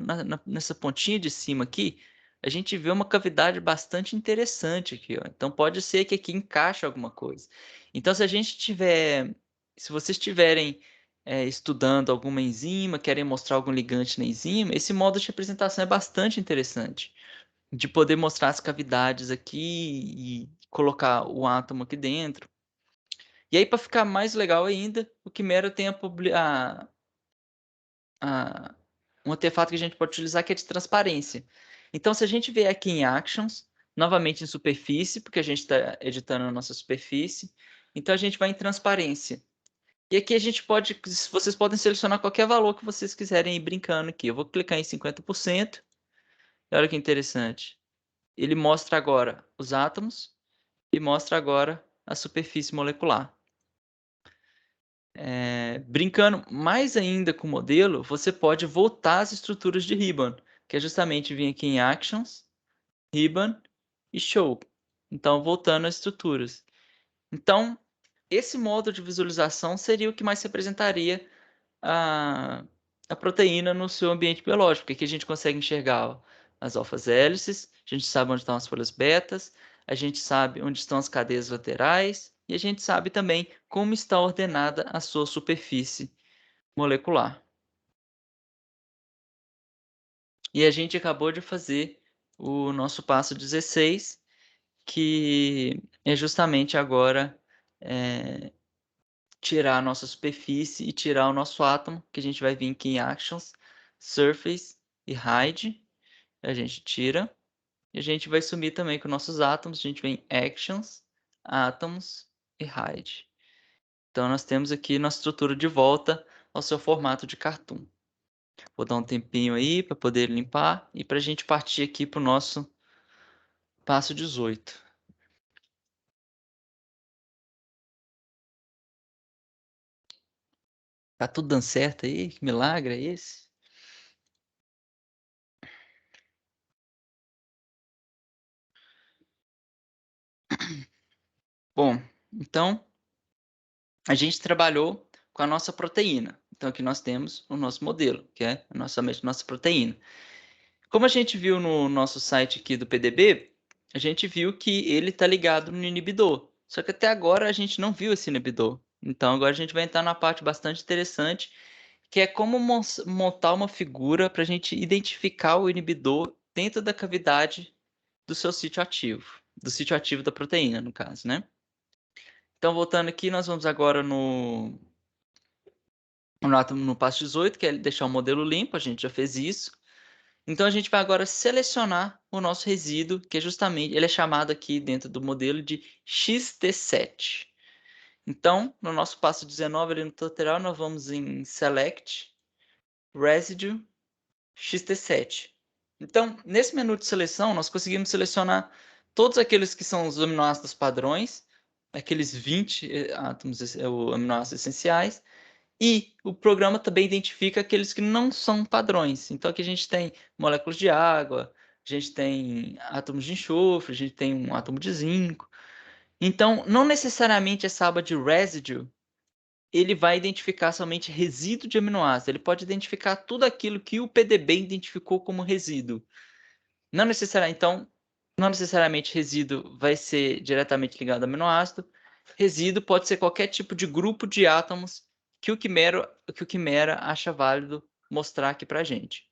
nessa pontinha de cima aqui, a gente vê uma cavidade bastante interessante aqui, ó. Então pode ser que aqui encaixe alguma coisa. Então se vocês tiverem estudando alguma enzima, querem mostrar algum ligante na enzima, esse modo de representação é bastante interessante, de poder mostrar as cavidades aqui e colocar o átomo aqui dentro. E aí, para ficar mais legal ainda, o Quimera tem um artefato que a gente pode utilizar que é de transparência. Então, se a gente vier aqui em Actions, novamente em superfície, porque a gente está editando a nossa superfície, então a gente vai em transparência. E aqui a gente pode, vocês podem selecionar qualquer valor que vocês quiserem ir brincando aqui. Eu vou clicar em 50%. E olha que interessante. Ele mostra agora os átomos e mostra agora a superfície molecular. Brincando mais ainda com o modelo, você pode voltar às estruturas de Ribbon, que é justamente vir aqui em Actions, Ribbon e Show. Então, voltando às estruturas. Então, esse modo de visualização seria o que mais representaria a, a proteína no seu ambiente biológico, porque aqui a gente consegue enxergar ó, as alfas-hélices, a gente sabe onde estão as folhas betas, a gente sabe onde estão as cadeias laterais e a gente sabe também como está ordenada a sua superfície molecular. E a gente acabou de fazer o nosso passo 16, que é justamente agora tirar a nossa superfície e tirar o nosso átomo, que a gente vai vir aqui em Actions, Surface e Hide. A gente tira. E a gente vai sumir também com nossos átomos. A gente vem em Actions, Átomos e Hide. Então nós temos aqui nossa estrutura de volta ao seu formato de cartoon. Vou dar um tempinho aí para poder limpar e para a gente partir aqui para o nosso passo 18. Tá tudo dando certo aí? Que milagre é esse? Bom, então a gente trabalhou com a nossa proteína. Então aqui nós temos o nosso modelo, que é a nossa proteína. Como a gente viu no nosso site aqui do PDB, a gente viu que ele está ligado no inibidor. Só que até agora a gente não viu esse inibidor. Então agora a gente vai entrar na parte bastante interessante, que é como montar uma figura para a gente identificar o inibidor dentro da cavidade do seu sítio ativo, do sítio ativo da proteína, no caso, né? Então, voltando aqui, nós vamos agora no passo 18, que é deixar o modelo limpo, a gente já fez isso. Então, a gente vai agora selecionar o nosso resíduo, que é justamente, ele é chamado aqui dentro do modelo de XT7. Então, no nosso passo 19, ali no tutorial, nós vamos em Select, Residue, XT7. Então, nesse menu de seleção, nós conseguimos selecionar todos aqueles que são os aminoácidos padrões, aqueles 20 aminoácidos essenciais, e o programa também identifica aqueles que não são padrões. Então, aqui a gente tem moléculas de água, a gente tem átomos de enxofre, a gente tem um átomo de zinco. Então, não necessariamente essa aba de residue ele vai identificar somente resíduo de aminoácido. Ele pode identificar tudo aquilo que o PDB identificou como resíduo. Então, não necessariamente resíduo vai ser diretamente ligado ao aminoácido. Resíduo pode ser qualquer tipo de grupo de átomos que o Quimera acha válido mostrar aqui para a gente.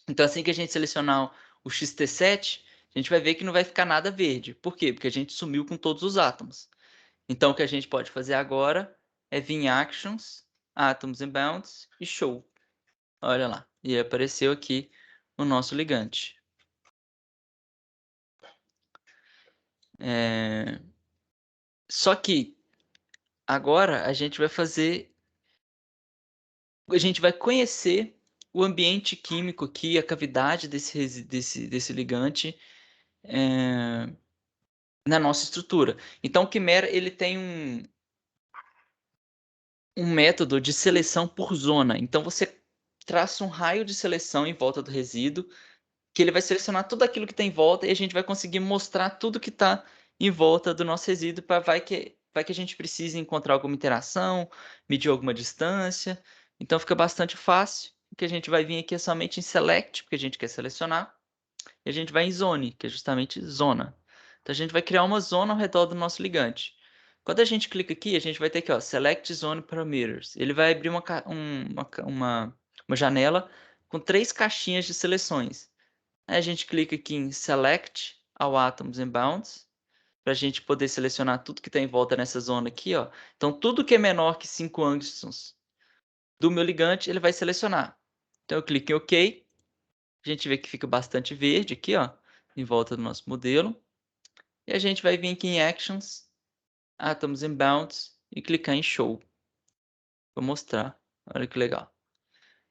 Então, assim que a gente selecionar o XT7, a gente vai ver que não vai ficar nada verde. Por quê? Porque a gente sumiu com todos os átomos. Então, o que a gente pode fazer agora é vir em Actions, Atoms and Bounds e Show. Olha lá, e apareceu aqui o nosso ligante. Só que agora a gente vai conhecer o ambiente químico aqui, a cavidade desse ligante na nossa estrutura. Então, o Quimera ele tem um método de seleção por zona. Então, você traça um raio de seleção em volta do resíduo, que ele vai selecionar tudo aquilo que está em volta e a gente vai conseguir mostrar tudo que está em volta do nosso resíduo para vai que a gente precise encontrar alguma interação, medir alguma distância. Então fica bastante fácil. O que a gente vai vir aqui é somente em Select, porque a gente quer selecionar, e a gente vai em Zone, que é justamente zona. Então a gente vai criar uma zona ao redor do nosso ligante. Quando a gente clica aqui, a gente vai ter aqui, ó, Select Zone Parameters. Ele vai abrir uma janela com 3 caixinhas de seleções. Aí a gente clica aqui em Select All Atoms and Bounds, para a gente poder selecionar tudo que está em volta nessa zona aqui, ó. Então, tudo que é menor que 5 angstroms do meu ligante, ele vai selecionar. Então, eu clico em OK. A gente vê que fica bastante verde aqui, ó, em volta do nosso modelo. E a gente vai vir aqui em Actions, Atoms and Bounds e clicar em Show. Vou mostrar. Olha que legal.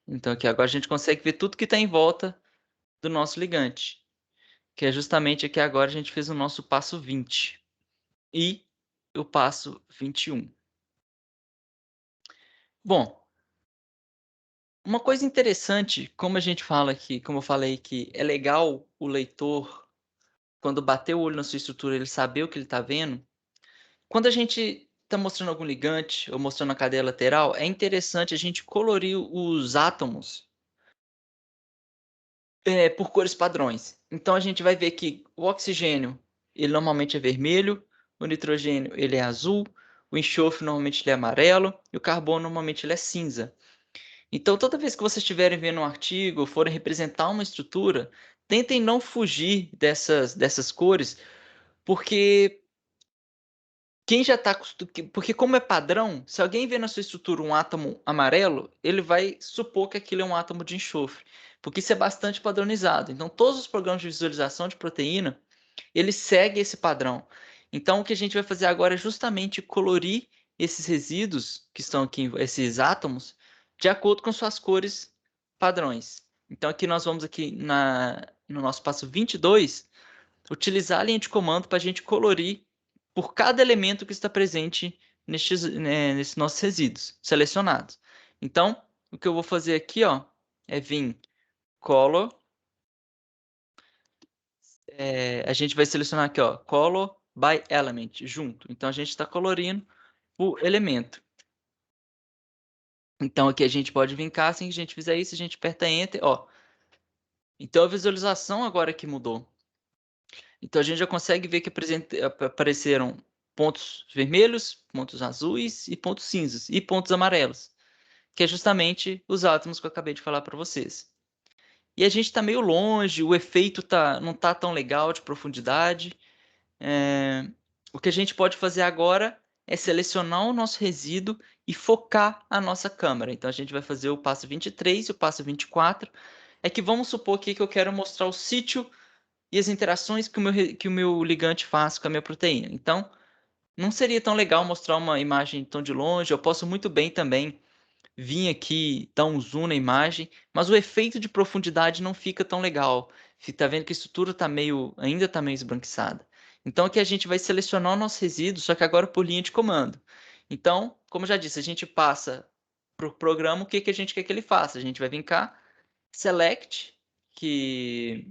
Então, aqui agora a gente consegue ver tudo que está em volta do nosso ligante, que é justamente aqui agora a gente fez o nosso passo 20 e o passo 21. Bom, uma coisa interessante, como a gente fala aqui, como eu falei que é legal o leitor, quando bater o olho na sua estrutura, ele saber o que ele está vendo. Quando a gente está mostrando algum ligante ou mostrando a cadeia lateral, é interessante a gente colorir os átomos por cores padrões. Então a gente vai ver que o oxigênio, ele normalmente é vermelho, o nitrogênio ele é azul, o enxofre normalmente ele é amarelo e o carbono normalmente ele é cinza. Então toda vez que vocês estiverem vendo um artigo ou forem representar uma estrutura, tentem não fugir dessas cores, porque quem já está porque como é padrão, se alguém vê na sua estrutura um átomo amarelo, ele vai supor que aquilo é um átomo de enxofre, porque isso é bastante padronizado. Então, todos os programas de visualização de proteína, eles seguem esse padrão. Então, o que a gente vai fazer agora é justamente colorir esses resíduos que estão aqui, esses átomos, de acordo com suas cores padrões. Então, aqui nós vamos aqui no nosso passo 22, utilizar a linha de comando para a gente colorir por cada elemento que está presente nesses nossos resíduos selecionados. Então, o que eu vou fazer aqui, ó, é vir color. A gente vai selecionar aqui, ó, color by element, junto. Então, a gente está colorindo o elemento. Então, aqui a gente pode vir cá, assim que a gente fizer isso, a gente aperta Enter, ó. Então, a visualização agora que mudou. Então, a gente já consegue ver que apareceram pontos vermelhos, pontos azuis e pontos cinzas, e pontos amarelos, que é justamente os átomos que eu acabei de falar para vocês. E a gente está meio longe, o efeito não está tão legal de profundidade. O que a gente pode fazer agora é selecionar o nosso resíduo e focar a nossa câmera. Então, a gente vai fazer o passo 23 e o passo 24. É que vamos supor aqui que eu quero mostrar o sítio e as interações que o meu ligante faz com a minha proteína. Então, não seria tão legal mostrar uma imagem tão de longe. Eu posso muito bem também vir aqui, dar um zoom na imagem, mas o efeito de profundidade não fica tão legal. Está vendo que a estrutura ainda está meio esbranquiçada. Então, aqui a gente vai selecionar o nosso resíduo, só que agora por linha de comando. Então, como eu já disse, a gente passa para o programa o que a gente quer que ele faça. A gente vai vir cá, Select, que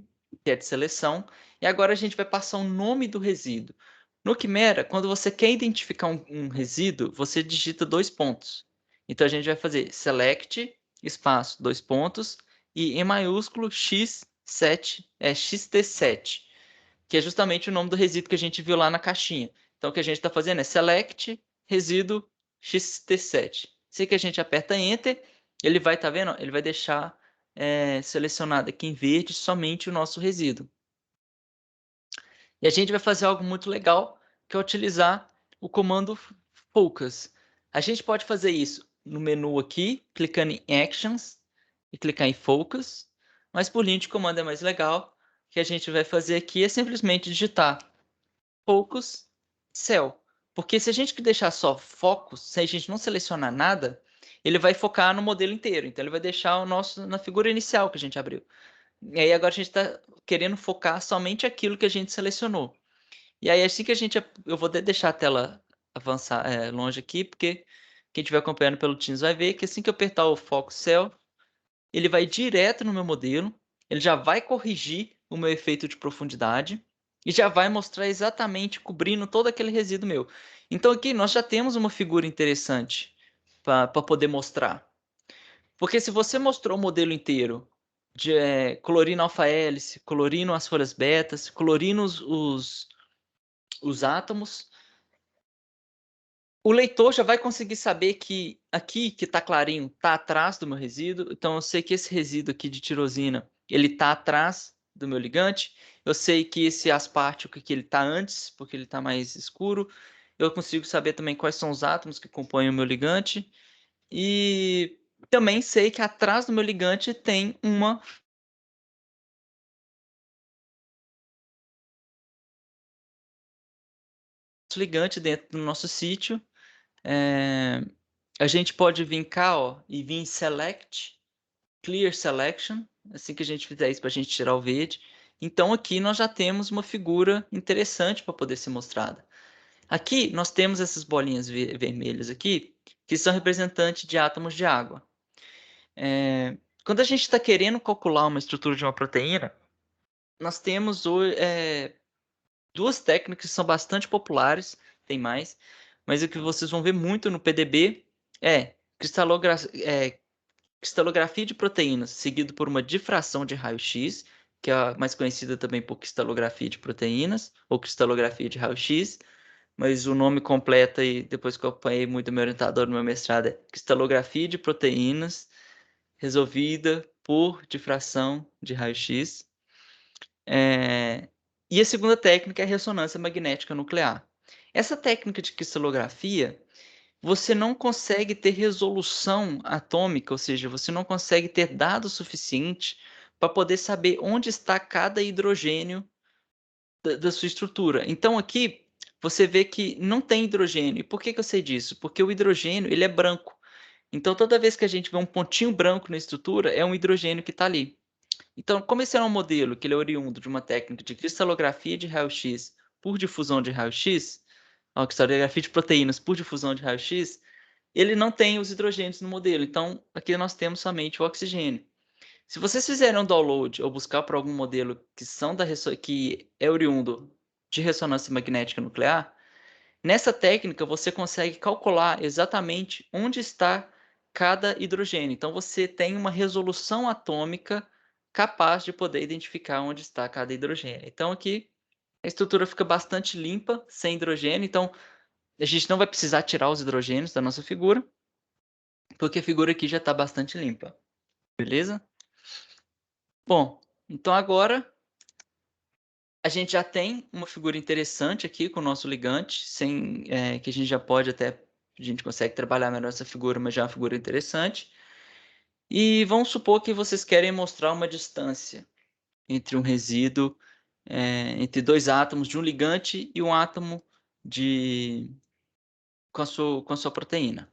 é de seleção, e agora a gente vai passar o nome do resíduo. No Quimera, quando você quer identificar um resíduo, você digita 2 pontos. Então a gente vai fazer select, espaço, 2 pontos, e em maiúsculo x7, xt7, que é justamente o nome do resíduo que a gente viu lá na caixinha. Então o que a gente está fazendo é select, resíduo xt7. Se que a gente aperta Enter, ele vai, tá vendo? Ele vai deixar selecionado aqui em verde somente o nosso resíduo. E a gente vai fazer algo muito legal, que é utilizar o comando Focus. A gente pode fazer isso no menu aqui, clicando em Actions e clicar em Focus, mas por linha de comando é mais legal. O que a gente vai fazer aqui é simplesmente digitar Focus Cell. Porque se a gente deixar só Focus, se a gente não selecionar nada, ele vai focar no modelo inteiro. Então ele vai deixar o nosso na figura inicial que a gente abriu. E aí agora a gente está querendo focar somente aquilo que a gente selecionou. E aí assim que a gente... Eu vou deixar a tela avançar longe aqui, porque quem estiver acompanhando pelo Teams vai ver que assim que eu apertar o Focus Cell, ele vai direto no meu modelo, ele já vai corrigir o meu efeito de profundidade e já vai mostrar exatamente cobrindo todo aquele resíduo meu. Então aqui nós já temos uma figura interessante para poder mostrar. Porque se você mostrou o modelo inteiro de colorindo alfa-hélice, colorindo as folhas betas, colorindo os átomos, o leitor já vai conseguir saber que aqui que está clarinho está atrás do meu resíduo. Então eu sei que esse resíduo aqui de tirosina ele está atrás do meu ligante. Eu sei que esse aspartico aqui ele está antes, porque ele está mais escuro. Eu consigo saber também quais são os átomos que compõem o meu ligante. E também sei que atrás do meu ligante tem uma ligante dentro do nosso sítio. A gente pode vir cá, ó, e vir em Select, Clear Selection, assim que a gente fizer isso para a gente tirar o verde. Então aqui nós já temos uma figura interessante para poder ser mostrada. Aqui nós temos essas bolinhas vermelhas aqui, que são representantes de átomos de água. Quando a gente está querendo calcular uma estrutura de uma proteína, nós temos duas técnicas que são bastante populares, tem mais, mas o que vocês vão ver muito no PDB é cristalografia de proteínas, seguido por uma difração de raio-x, que é a mais conhecida também por cristalografia de proteínas, ou cristalografia de raio-x, mas o nome completo, e depois que eu apanhei muito do meu orientador no meu mestrado, é cristalografia de proteínas, resolvida por difração de raio-x. E a segunda técnica é a ressonância magnética nuclear. Essa técnica de cristalografia, você não consegue ter resolução atômica, ou seja, você não consegue ter dados suficientes para poder saber onde está cada hidrogênio da sua estrutura. Então aqui você vê que não tem hidrogênio. E por que eu sei disso? Porque o hidrogênio ele é branco. Então toda vez que a gente vê um pontinho branco na estrutura, é um hidrogênio que está ali. Então, como esse é um modelo que ele é oriundo de uma técnica de cristalografia de raio-x por difusão de raio-x, cristalografia de proteínas por difusão de raio-x, ele não tem os hidrogênios no modelo. Então, aqui nós temos somente o oxigênio. Se vocês fizerem um download ou buscar por algum modelo que é oriundo de ressonância magnética nuclear, nessa técnica você consegue calcular exatamente onde está cada hidrogênio. Então, você tem uma resolução atômica capaz de poder identificar onde está cada hidrogênio. Então, aqui a estrutura fica bastante limpa, sem hidrogênio. Então, a gente não vai precisar tirar os hidrogênios da nossa figura, porque a figura aqui já está bastante limpa. Beleza? Bom, então agora a gente já tem uma figura interessante aqui com o nosso ligante, que a gente já pode até... A gente consegue trabalhar melhor essa figura, mas já é uma figura interessante. E vamos supor que vocês querem mostrar uma distância entre um resíduo, entre dois átomos de um ligante e um átomo com a sua proteína.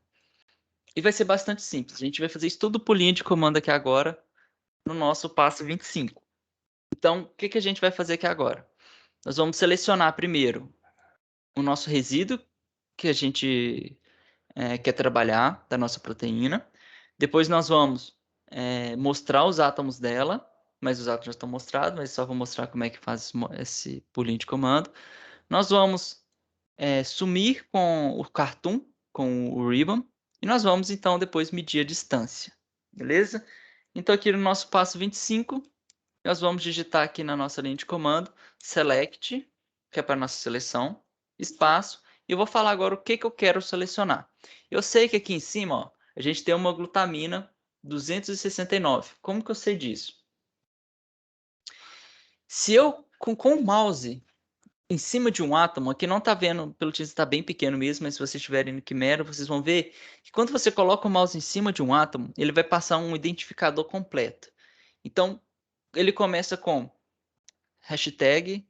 E vai ser bastante simples. A gente vai fazer isso tudo por linha de comando aqui agora, no nosso passo 25. Então, o que a gente vai fazer aqui agora? Nós vamos selecionar primeiro o nosso resíduo que a gente quer trabalhar, da nossa proteína. Depois nós vamos mostrar os átomos dela, mas os átomos já estão mostrados, mas só vou mostrar como é que faz esse por linha de comando. Nós vamos sumir com o cartoon, com o ribbon, e nós vamos então depois medir a distância, beleza? Então aqui no nosso passo 25, nós vamos digitar aqui na nossa linha de comando, select, que é para a nossa seleção, espaço, e eu vou falar agora o que eu quero selecionar. Eu sei que aqui em cima, ó, a gente tem uma glutamina 269. Como que eu sei disso? Se eu, com o mouse, em cima de um átomo, aqui não está vendo, pelo que está bem pequeno mesmo, mas se vocês estiverem no Quimera, vocês vão ver que quando você coloca o mouse em cima de um átomo, ele vai passar um identificador completo. Então, ele começa com hashtag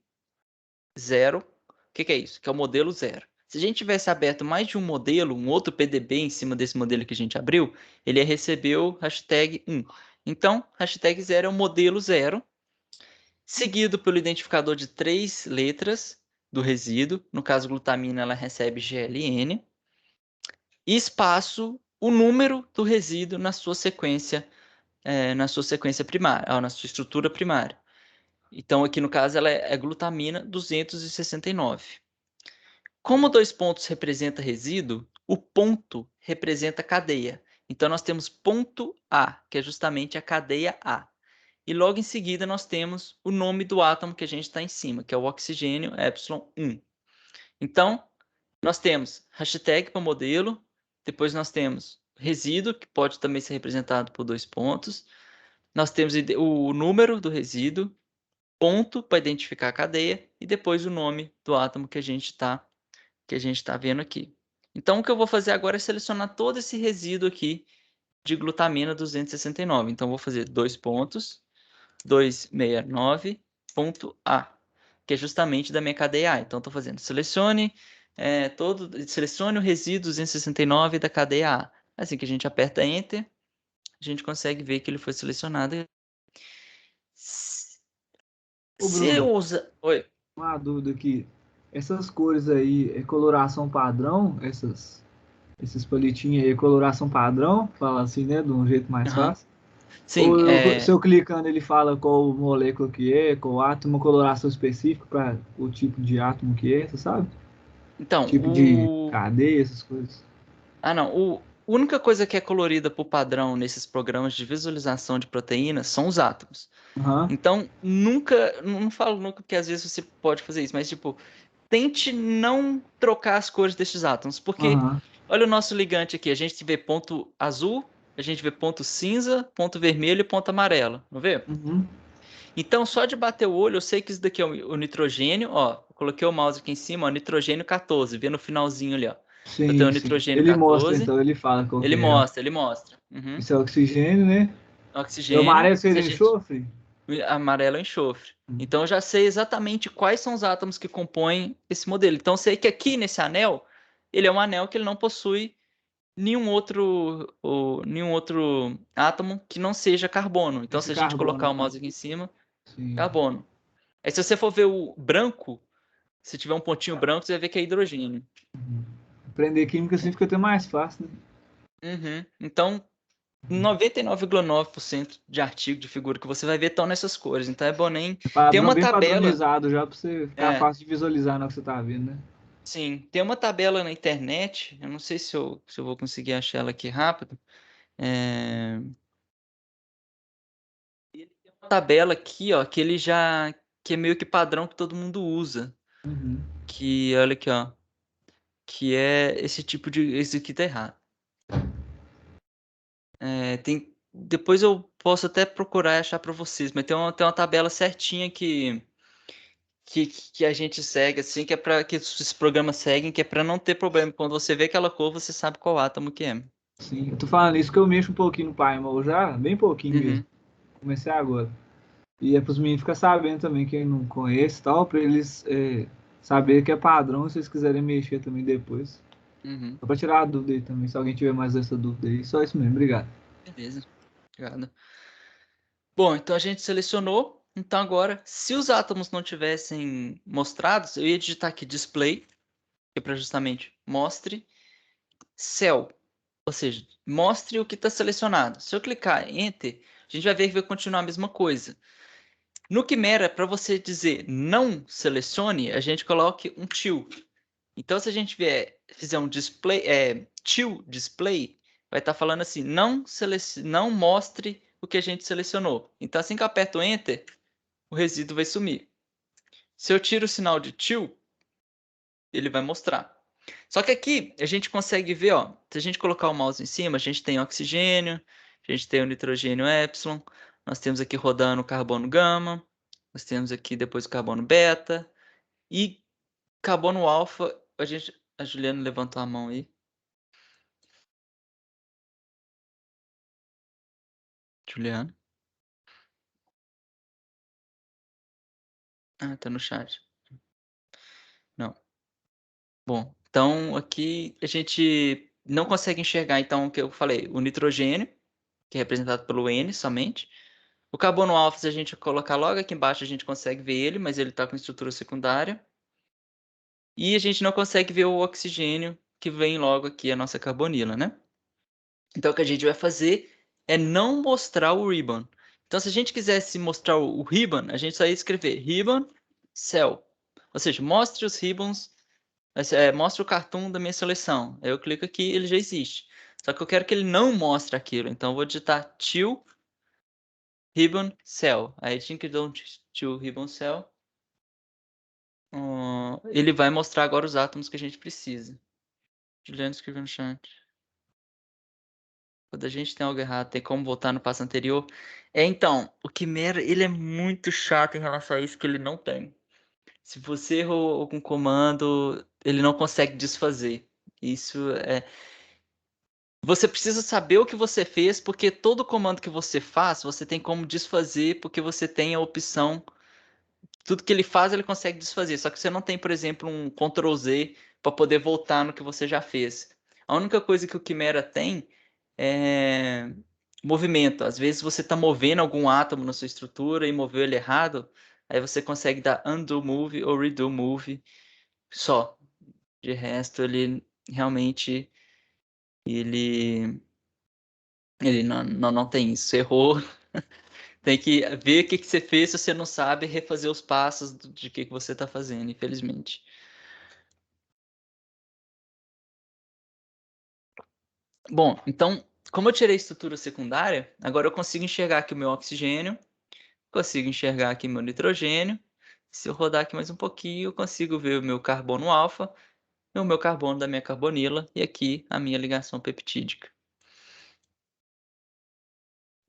0. O que é isso? Que é o modelo 0. Se a gente tivesse aberto mais de um modelo, um outro PDB em cima desse modelo que a gente abriu, ele ia receber o hashtag 1. Então, hashtag 0 é o modelo 0, seguido pelo identificador de 3 letras do resíduo. No caso, glutamina, ela recebe GLN. E espaço, o número do resíduo na sua sequência primária, na sua estrutura primária. Então, aqui no caso, ela é glutamina 269. Como 2 pontos representa resíduo, o ponto representa cadeia. Então, nós temos ponto A, que é justamente a cadeia A. E logo em seguida, nós temos o nome do átomo que a gente está em cima, que é o oxigênio ε1. Então, nós temos hashtag para o modelo, depois nós temos resíduo, que pode também ser representado por 2 pontos. Nós temos o número do resíduo, ponto para identificar a cadeia, e depois o nome do átomo que a gente está vendo aqui. Então, o que eu vou fazer agora é selecionar todo esse resíduo aqui de glutamina 269. Então, eu vou fazer 2 pontos, 269.A, que é justamente da minha cadeia A. Então, estou fazendo selecione o resíduo 269 da cadeia A. Assim que a gente aperta Enter, a gente consegue ver que ele foi selecionado. Ô, Se eu Bruno, usar... Oi. uma dúvida aqui. Essas cores aí, é coloração padrão? Esses palitinhos aí, é coloração padrão? Fala assim, né? De um jeito mais Uhum. fácil. Sim, Ou se eu clicando, ele fala qual molécula que é, qual átomo, coloração específica para o tipo de átomo que é, você sabe? então, Tipo de cadeia, essas coisas. não. A única coisa que é colorida por padrão nesses programas de visualização de proteínas são os átomos. Aham. Então, não falo nunca, porque às vezes você pode fazer isso, mas tipo, tente não trocar as cores desses átomos, porque Aham. olha o nosso ligante aqui, a gente vê ponto azul, a gente vê ponto cinza, ponto vermelho e ponto amarelo, não vê? Uhum. Então, só de bater o olho, eu sei que isso daqui é o nitrogênio, ó, eu coloquei o mouse aqui em cima, ó, nitrogênio 14, vê no finalzinho ali, ó. Eu tenho o Sim, sim. nitrogênio Ele mostra, 14, então, ele fala qual que ele é. Ó. mostra, ele mostra. Uhum. Isso é oxigênio, né? E o Oxigênio, amarelo se seria a gente... enxofre? Amarelo é enxofre. Hum. Então eu já sei exatamente quais são os átomos que compõem esse modelo. Então eu sei que aqui nesse anel, ele é um anel que ele não possui nenhum outro átomo que não seja carbono. Então Esse se a gente carbono colocar o aqui. mouse aqui em cima, Sim. carbono. Aí se você for ver o branco, se tiver um pontinho branco, você vai ver que é hidrogênio. Uhum. Aprender química assim fica até mais fácil, né? Uhum. Então 99,9% de artigo de figura que você vai ver estão nessas cores. Então é bom nem... É Tem padrão, uma bem tabela... padronizado já para você ficar É, fácil de visualizar na hora que você tá vendo, né? sim, tem uma tabela na internet, eu não sei se eu vou conseguir achar ela aqui rápido. Ele tem uma tabela aqui, ó, que é meio que padrão que todo mundo usa. Uhum. Que, olha aqui, ó, que é esse tipo de... Esse aqui tá errado. Depois eu posso até procurar e achar para vocês, mas tem uma tabela certinha que a gente segue, assim, que é para que esses programas seguem, que é para não ter problema. Quando você vê aquela cor, você sabe qual átomo que é. Sim, eu tô falando isso que eu mexo um pouquinho no Paimon já, bem pouquinho mesmo. Uhum. Comecei agora. E é pros meninos ficar sabendo também, quem não conhece e tal, pra eles saber que é padrão, se eles quiserem mexer também depois. Uhum. Só pra tirar a dúvida aí também, se alguém tiver mais essa dúvida aí. Só isso mesmo, obrigado. Beleza. Obrigado. Bom, então a gente selecionou. Então agora, se os átomos não tivessem mostrados, eu ia digitar aqui display, que é para justamente mostre cell, ou seja, mostre o que está selecionado. Se eu clicar em Enter, a gente vai ver que vai continuar a mesma coisa. No Quimera, para você dizer não selecione, a gente coloque um til. Então, se a gente fizer um display, til display, vai estar falando assim, não mostre o que a gente selecionou. Então, assim que eu aperto Enter, o resíduo vai sumir. Se eu tiro o sinal de til, ele vai mostrar. Só que aqui a gente consegue ver, ó, se a gente colocar o mouse em cima, a gente tem oxigênio, a gente tem o nitrogênio epsilon, nós temos aqui rodando o carbono gama, nós temos aqui depois o carbono beta, e Carbono alfa, a Juliana levantou a mão aí. Juliana? Ah, tá no chat. Não. Bom, então aqui a gente não consegue enxergar, então, o que eu falei, o nitrogênio, que é representado pelo N somente. O carbono alfa, se a gente colocar logo aqui embaixo, a gente consegue ver ele, mas ele está com estrutura secundária. E a gente não consegue ver o oxigênio, que vem logo aqui, a nossa carbonila, né? Então, o que a gente vai fazer é não mostrar o ribbon. Então, se a gente quisesse mostrar o ribbon, a gente só ia escrever ribbon cell. Ou seja, mostre os ribbons, mostre o cartoon da minha seleção. Aí eu clico aqui, ele já existe. Só que eu quero que ele não mostre aquilo. Então, eu vou digitar till ribbon cell. Aí, till ribbon cell. Ele vai mostrar agora os átomos que a gente precisa. Juliano escreveu no chat. Quando a gente tem algo errado, tem como voltar no passo anterior. Então, o Quimera, ele é muito chato em relação a isso, que ele não tem. Se você errou algum comando, ele não consegue desfazer. Isso é... Você precisa saber o que você fez, porque todo comando que você faz, você tem como desfazer, porque você tem a opção... Tudo que ele faz, ele consegue desfazer. Só que você não tem, por exemplo, um Ctrl Z para poder voltar no que você já fez. A única coisa que o Quimera tem é movimento. Às vezes você está movendo algum átomo na sua estrutura e moveu ele errado, aí você consegue dar undo move ou redo move só. De resto, ele realmente ele não tem isso. Você errou. Tem que ver o que você fez. Se você não sabe, refazer os passos de que você está fazendo, infelizmente. Bom, então, como eu tirei a estrutura secundária, agora eu consigo enxergar aqui o meu oxigênio, consigo enxergar aqui meu nitrogênio. Se eu rodar aqui mais um pouquinho, eu consigo ver o meu carbono alfa e o meu carbono da minha carbonila e aqui a minha ligação peptídica.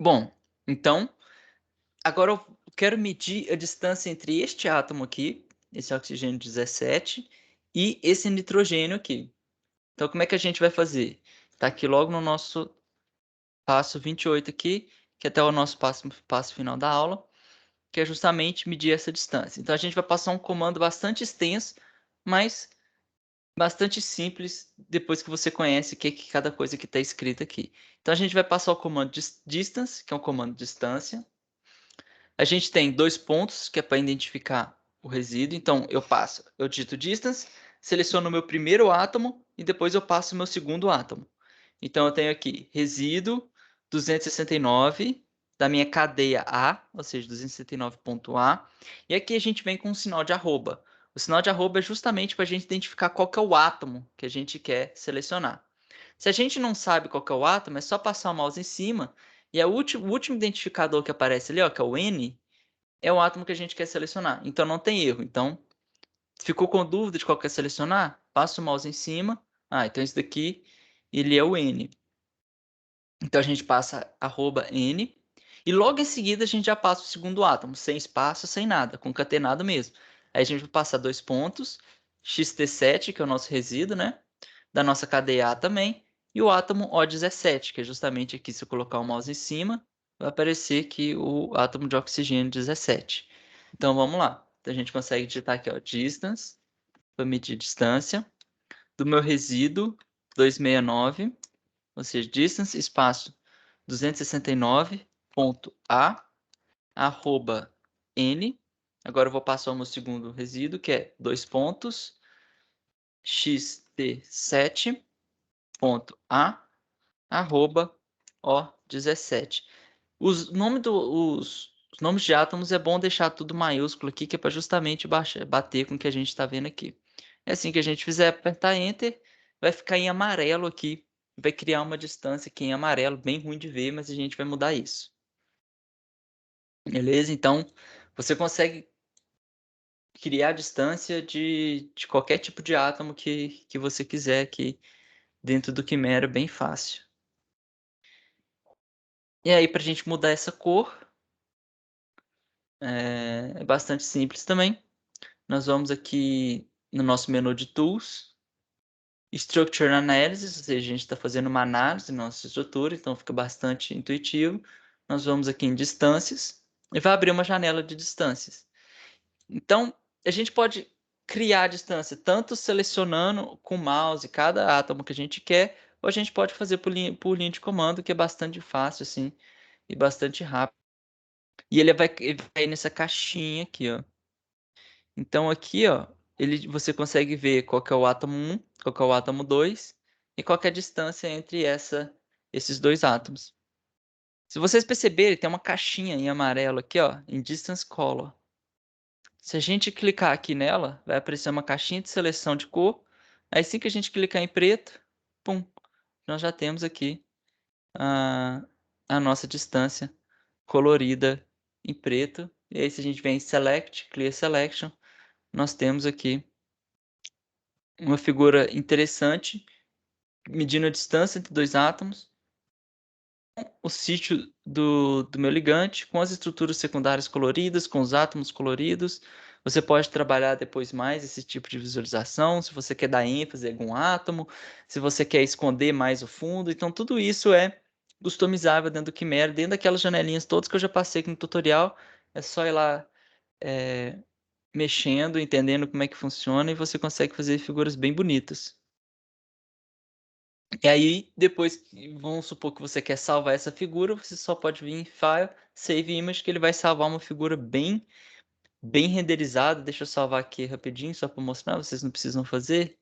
Bom, então, agora eu quero medir a distância entre este átomo aqui, esse oxigênio 17, e esse nitrogênio aqui. Então, como é que a gente vai fazer? Está aqui logo no nosso passo 28 aqui, que é até o nosso passo final da aula, que é justamente medir essa distância. Então, a gente vai passar um comando bastante extenso, mas bastante simples, depois que você conhece o que cada coisa que está escrita aqui. Então, a gente vai passar o comando distance, que é um comando distância. A gente tem 2 pontos, que é para identificar o resíduo. Então, eu digito distance, seleciono o meu primeiro átomo e depois eu passo o meu segundo átomo. Então, eu tenho aqui resíduo 269 da minha cadeia A, ou seja, 269.A. E aqui a gente vem com um sinal de arroba. O sinal de arroba é justamente para a gente identificar qual que é o átomo que a gente quer selecionar. Se a gente não sabe qual que é o átomo, é só passar o mouse em cima e o último identificador que aparece ali, ó, que é o N, é o átomo que a gente quer selecionar. Então, não tem erro. Então, ficou com dúvida de qual quer selecionar? Passa o mouse em cima. Ah, então esse daqui, ele é o N. Então a gente passa @N e logo em seguida a gente já passa o segundo átomo, sem espaço, sem nada, concatenado mesmo. Aí a gente vai passar 2 pontos, XT7, que é o nosso resíduo, né? Da nossa cadeia A também, e o átomo O17, que é justamente aqui, se eu colocar o mouse em cima, vai aparecer que o átomo de oxigênio 17. Então vamos lá. Então, a gente consegue digitar aqui, ó, distance, para medir distância, do meu resíduo 269, ou seja, distance, espaço 269.a, arroba n. Agora eu vou passar o meu segundo resíduo, que é 2 pontos, xt7.a, arroba o17. Os nomes de átomos é bom deixar tudo maiúsculo aqui, que é para justamente bater com o que a gente está vendo aqui. É assim que a gente fizer, apertar Enter, vai ficar em amarelo aqui. Vai criar uma distância aqui em amarelo, bem ruim de ver, mas a gente vai mudar isso. Beleza? Então, você consegue criar distância de qualquer tipo de átomo que você quiser aqui dentro do Quimera, bem fácil. E aí, para a gente mudar essa cor, é bastante simples também. Nós vamos aqui no nosso menu de Tools, Structure Analysis, ou seja, a gente está fazendo uma análise da nossa estrutura, então fica bastante intuitivo. Nós vamos aqui em Distâncias e vai abrir uma janela de distâncias. Então, a gente pode criar a distância tanto selecionando com o mouse cada átomo que a gente quer, ou a gente pode fazer por linha de comando, que é bastante fácil assim e bastante rápido. E ele vai ir nessa caixinha aqui, ó. Então aqui, ó, você consegue ver qual que é o átomo 1, qual que é o átomo 2 e qual que é a distância entre esses dois átomos. Se vocês perceberem, tem uma caixinha em amarelo aqui, ó, em Distance Color. Se a gente clicar aqui nela, vai aparecer uma caixinha de seleção de cor. Aí assim que a gente clicar em preto, pum, nós já temos aqui a nossa distância colorida em preto. E aí se a gente vem em Select, Clear Selection, nós temos aqui uma figura interessante, medindo a distância entre dois átomos, o sítio do meu ligante, com as estruturas secundárias coloridas, com os átomos coloridos. Você pode trabalhar depois mais esse tipo de visualização, se você quer dar ênfase em algum átomo, se você quer esconder mais o fundo. Então, tudo isso é customizável dentro do Chimera, dentro daquelas janelinhas todas que eu já passei aqui no tutorial. É só ir lá mexendo, entendendo como é que funciona e você consegue fazer figuras bem bonitas. E aí, depois, vamos supor que você quer salvar essa figura, você só pode vir em File, Save Image, que ele vai salvar uma figura bem renderizada. Deixa eu salvar aqui rapidinho, só para mostrar, vocês não precisam fazer.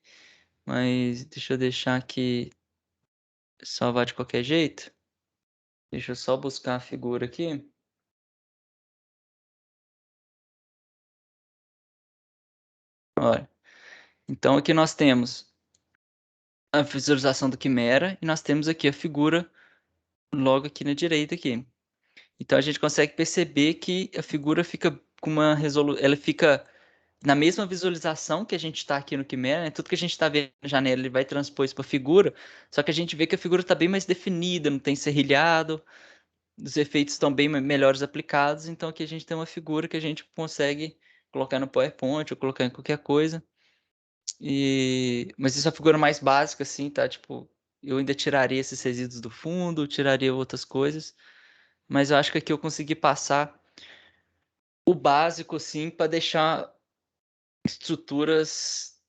Mas deixa eu deixar aqui, salvar de qualquer jeito. Deixa eu só buscar a figura aqui. Olha, então aqui nós temos a visualização do Chimera e nós temos aqui a figura logo aqui na direita aqui. Então a gente consegue perceber que a figura fica com uma resolução, ela fica na mesma visualização que a gente está aqui no Chimera, né? Tudo que a gente está vendo na janela ele vai transpor isso para a figura, só que a gente vê que a figura está bem mais definida, não tem serrilhado, os efeitos estão bem melhores aplicados, então aqui a gente tem uma figura que a gente consegue colocar no PowerPoint ou colocar em qualquer coisa. Mas isso é a figura mais básica, assim, tá? Tipo, eu ainda tiraria esses resíduos do fundo, tiraria outras coisas, mas eu acho que aqui eu consegui passar o básico, assim, para deixar estruturas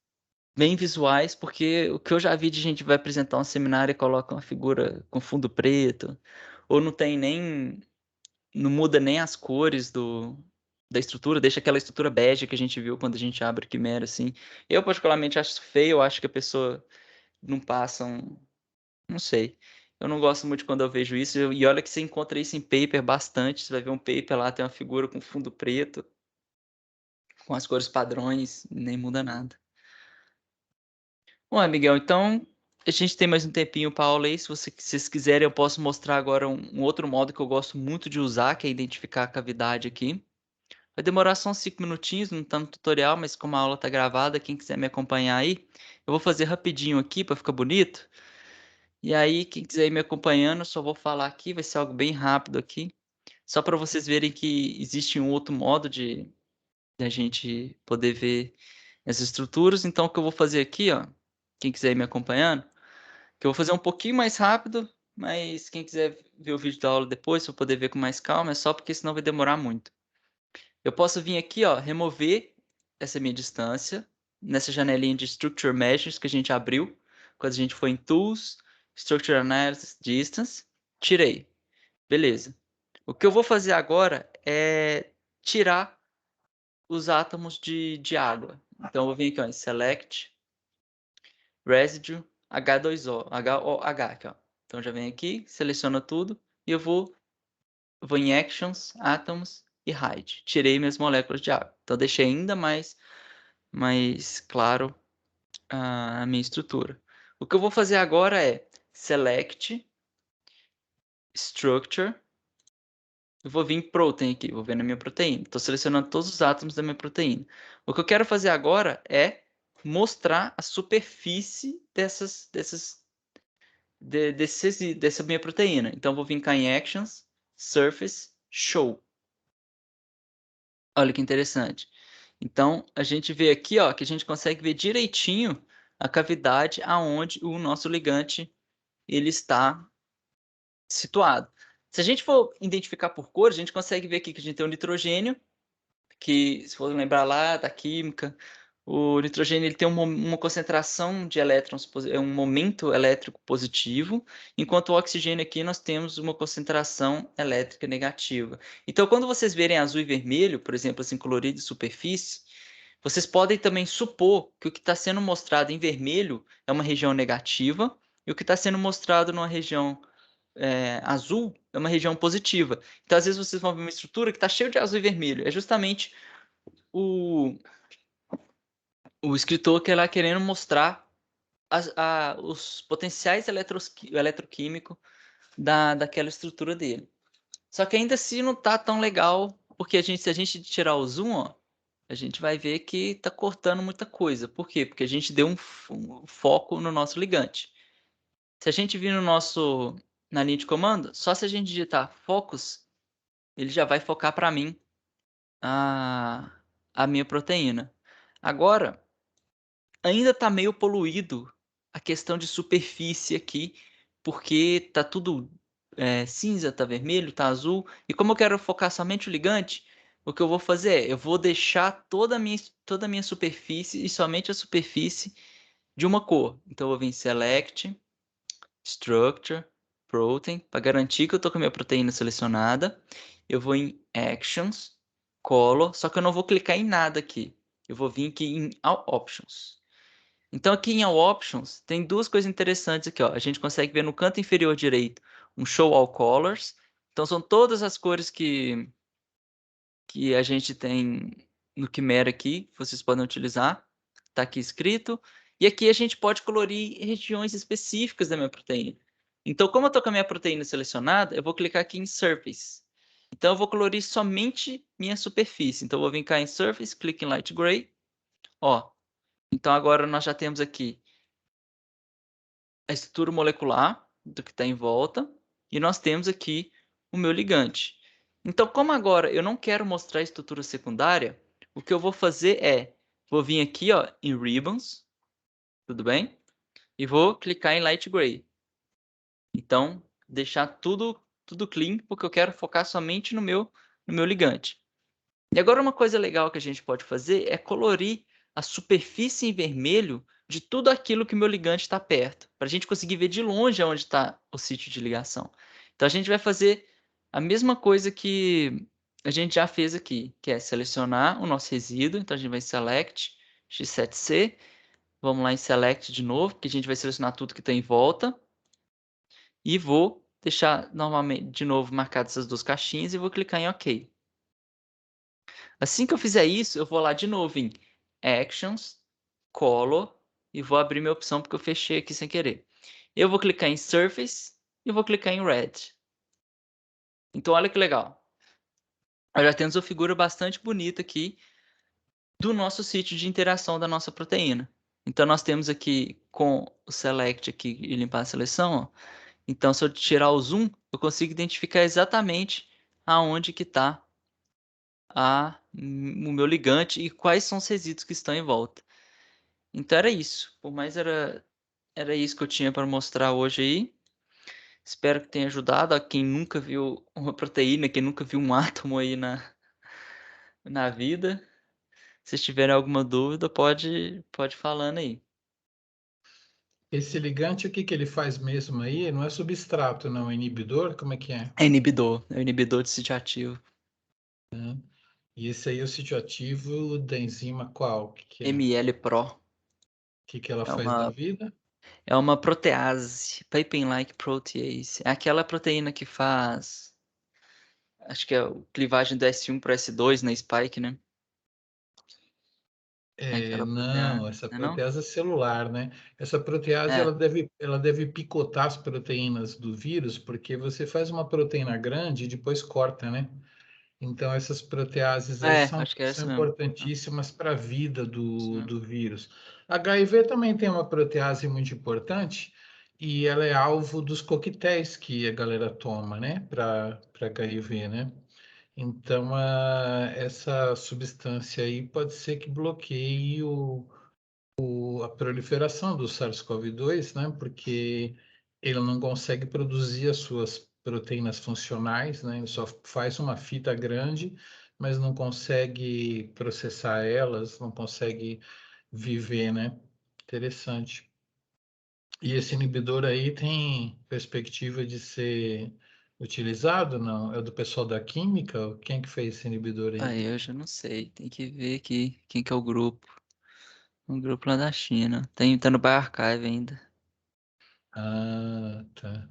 bem visuais, porque o que eu já vi de gente vai apresentar um seminário e coloca uma figura com fundo preto, ou não muda nem as cores da estrutura, deixa aquela estrutura bege que a gente viu quando a gente abre Chimera, assim. Eu particularmente acho isso feio, eu acho que a pessoa não passa não sei. Eu não gosto muito quando eu vejo isso, e olha que você encontra isso em paper bastante, você vai ver um paper lá, tem uma figura com fundo preto, com as cores padrões, nem muda nada. Bom, Miguel, então a gente tem mais um tempinho para aula aí. Se vocês quiserem, eu posso mostrar agora um outro modo que eu gosto muito de usar, que é identificar a cavidade aqui. Vai demorar só uns 5 minutinhos, não está no tutorial, mas como a aula está gravada, quem quiser me acompanhar aí, eu vou fazer rapidinho aqui para ficar bonito. E aí, quem quiser ir me acompanhando, eu só vou falar aqui, vai ser algo bem rápido aqui. Só para vocês verem que existe um outro modo de a gente poder ver essas estruturas. Então, o que eu vou fazer aqui, ó, quem quiser ir me acompanhando, que eu vou fazer um pouquinho mais rápido, mas quem quiser ver o vídeo da aula depois, para poder ver com mais calma, é só porque senão vai demorar muito. Eu posso vir aqui, ó, remover essa minha distância, nessa janelinha de Structure Measures que a gente abriu, quando a gente foi em Tools, Structure Analysis, Distance, tirei. Beleza. O que eu vou fazer agora é tirar os átomos de água. Então, eu vou vir aqui ó, em Select, Residue, H2O, HOH aqui, ó. Então, já vem aqui, seleciona tudo e eu vou em Actions, Atoms e Hide. Tirei minhas moléculas de água. Então, deixei ainda mais claro a minha estrutura. O que eu vou fazer agora é Select, Structure, eu vou vir em Protein aqui, vou ver na minha proteína. Estou selecionando todos os átomos da minha proteína. O que eu quero fazer agora é mostrar a superfície dessa minha proteína. Então, vou vir cá em Actions, Surface, Show. Olha que interessante. Então, a gente vê aqui, ó, que a gente consegue ver direitinho a cavidade aonde o nosso ligante ele está situado. Se a gente for identificar por cor, a gente consegue ver aqui que a gente tem o nitrogênio, que, se for lembrar lá da química, o nitrogênio ele tem uma concentração de elétrons, um momento elétrico positivo, enquanto o oxigênio aqui nós temos uma concentração elétrica negativa. Então, quando vocês verem azul e vermelho, por exemplo, assim, colorido de superfície, vocês podem também supor que o que está sendo mostrado em vermelho é uma região negativa e o que está sendo mostrado numa região azul é uma região positiva. Então, às vezes, vocês vão ver uma estrutura que está cheia de azul e vermelho. É justamente o escritor que é lá querendo mostrar os potenciais eletroquímicos daquela estrutura dele. Só que ainda assim não tá tão legal, porque se a gente tirar o zoom, ó, a gente vai ver que tá cortando muita coisa. Por quê? Porque a gente deu um foco no nosso ligante. Se a gente vir na linha de comando, só se a gente digitar focus, ele já vai focar para mim a minha proteína. Agora, ainda está meio poluído a questão de superfície aqui, porque tá tudo cinza, tá vermelho, tá azul. E como eu quero focar somente o ligante, o que eu vou fazer é, eu vou deixar toda a minha superfície e somente a superfície de uma cor. Então eu vou vir em Select, Structure, Protein, para garantir que eu estou com a minha proteína selecionada. Eu vou em Actions, Color, só que eu não vou clicar em nada aqui. Eu vou vir aqui em All Options. Então aqui em All Options tem duas coisas interessantes aqui, ó. A gente consegue ver no canto inferior direito um Show All Colors. Então são todas as cores que a gente tem no Quimera aqui, que vocês podem utilizar. Está aqui escrito. E aqui a gente pode colorir regiões específicas da minha proteína. Então, como eu estou com a minha proteína selecionada, eu vou clicar aqui em Surface. Então, eu vou colorir somente minha superfície. Então, eu vou vir cá em Surface, clique em Light Gray. Ó, então, agora nós já temos aqui a estrutura molecular do que está em volta. E nós temos aqui o meu ligante. Então, como agora eu não quero mostrar a estrutura secundária, o que eu vou fazer é, vou vir aqui ó, em Ribbons, tudo bem? E vou clicar em Light Gray. Então, deixar tudo clean, porque eu quero focar somente no meu ligante. E agora uma coisa legal que a gente pode fazer é colorir a superfície em vermelho de tudo aquilo que o meu ligante está perto, para a gente conseguir ver de longe onde está o sítio de ligação. Então a gente vai fazer a mesma coisa que a gente já fez aqui, que é selecionar o nosso resíduo. Então a gente vai em Select, X7C, vamos lá em Select de novo, que a gente vai selecionar tudo que está em volta. E vou deixar normalmente de novo marcadas essas duas caixinhas e vou clicar em OK. Assim que eu fizer isso, eu vou lá de novo em Actions, Color, e vou abrir minha opção porque eu fechei aqui sem querer. Eu vou clicar em Surface e vou clicar em Red. Então, olha que legal. Nós já temos uma figura bastante bonita aqui do nosso sítio de interação da nossa proteína. Então, nós temos aqui com o Select aqui e limpar a seleção. Ó. Então, se eu tirar o zoom, eu consigo identificar exatamente aonde que está o meu ligante e quais são os resíduos que estão em volta. Então era isso. Por mais era isso que eu tinha para mostrar hoje aí. Espero que tenha ajudado a quem nunca viu uma proteína, quem nunca viu um átomo aí na vida. Se tiverem alguma dúvida, pode falando aí. Esse ligante, o que que ele faz mesmo aí? Não é substrato, não, é inibidor? Como é que é? É o inibidor de sítio ativo. E esse aí é o sítio ativo da enzima qual? O que que é? O ML-Pro. que que ela É faz da uma, vida? é uma protease, Papain-like protease. É aquela proteína que faz, acho que é a clivagem do S1 para S2 na spike, né? É aquela Não, protease, essa não é não? protease é celular, né? Essa protease É, ela deve picotar as proteínas do vírus, porque você faz uma proteína grande e depois corta, né? Então, essas proteases aí acho que é são essa mesmo. importantíssimas para a vida Isso mesmo. do vírus. HIV também tem uma protease muito importante e ela é alvo dos coquetéis que a galera toma, né? Para HIV, né? Então, essa substância aí pode ser que bloqueie a proliferação do SARS-CoV-2, né? Porque ele não consegue produzir as suas proteínas funcionais, né? Ele só faz uma fita grande, mas não consegue processar elas, não consegue viver, né? Interessante. E esse inibidor aí tem perspectiva de ser utilizado? Não? É do pessoal da química? Quem que fez esse inibidor aí? Aí eu já não sei. Tem que ver aqui quem que é o grupo. Um grupo lá da China. Tá no BioArchive ainda. Ah, tá.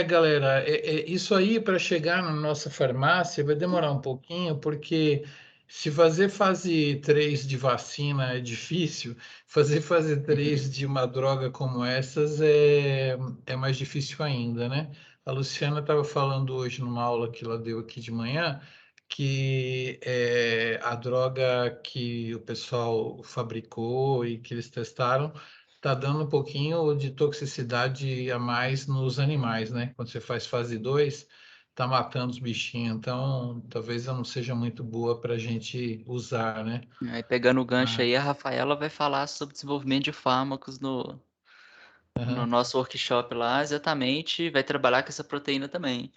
Galera, isso aí para chegar na nossa farmácia vai demorar um pouquinho, porque se fazer fase 3 de vacina é difícil, fazer fase 3 de uma droga como essas é mais difícil ainda, né? A Luciana estava falando hoje numa aula que ela deu aqui de manhã, que a droga que o pessoal fabricou e que eles testaram tá dando um pouquinho de toxicidade a mais nos animais, né? Quando você faz fase 2, tá matando os bichinhos. Então, talvez ela não seja muito boa para a gente usar, né? Aí pegando o gancho aí, a Mas, Rafaela vai falar sobre desenvolvimento de fármacos no aham. nosso workshop lá, exatamente, vai trabalhar com essa proteína também.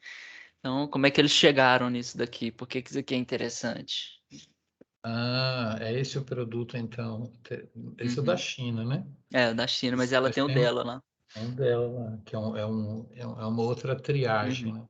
Então, como é que eles chegaram nisso daqui? Por que que isso aqui é interessante? É esse o produto, então. Esse é o da Uhum. China, né? É, da China, mas ela Mas tem o tem dela lá. um dela lá, que é uma outra triagem, Uhum. né?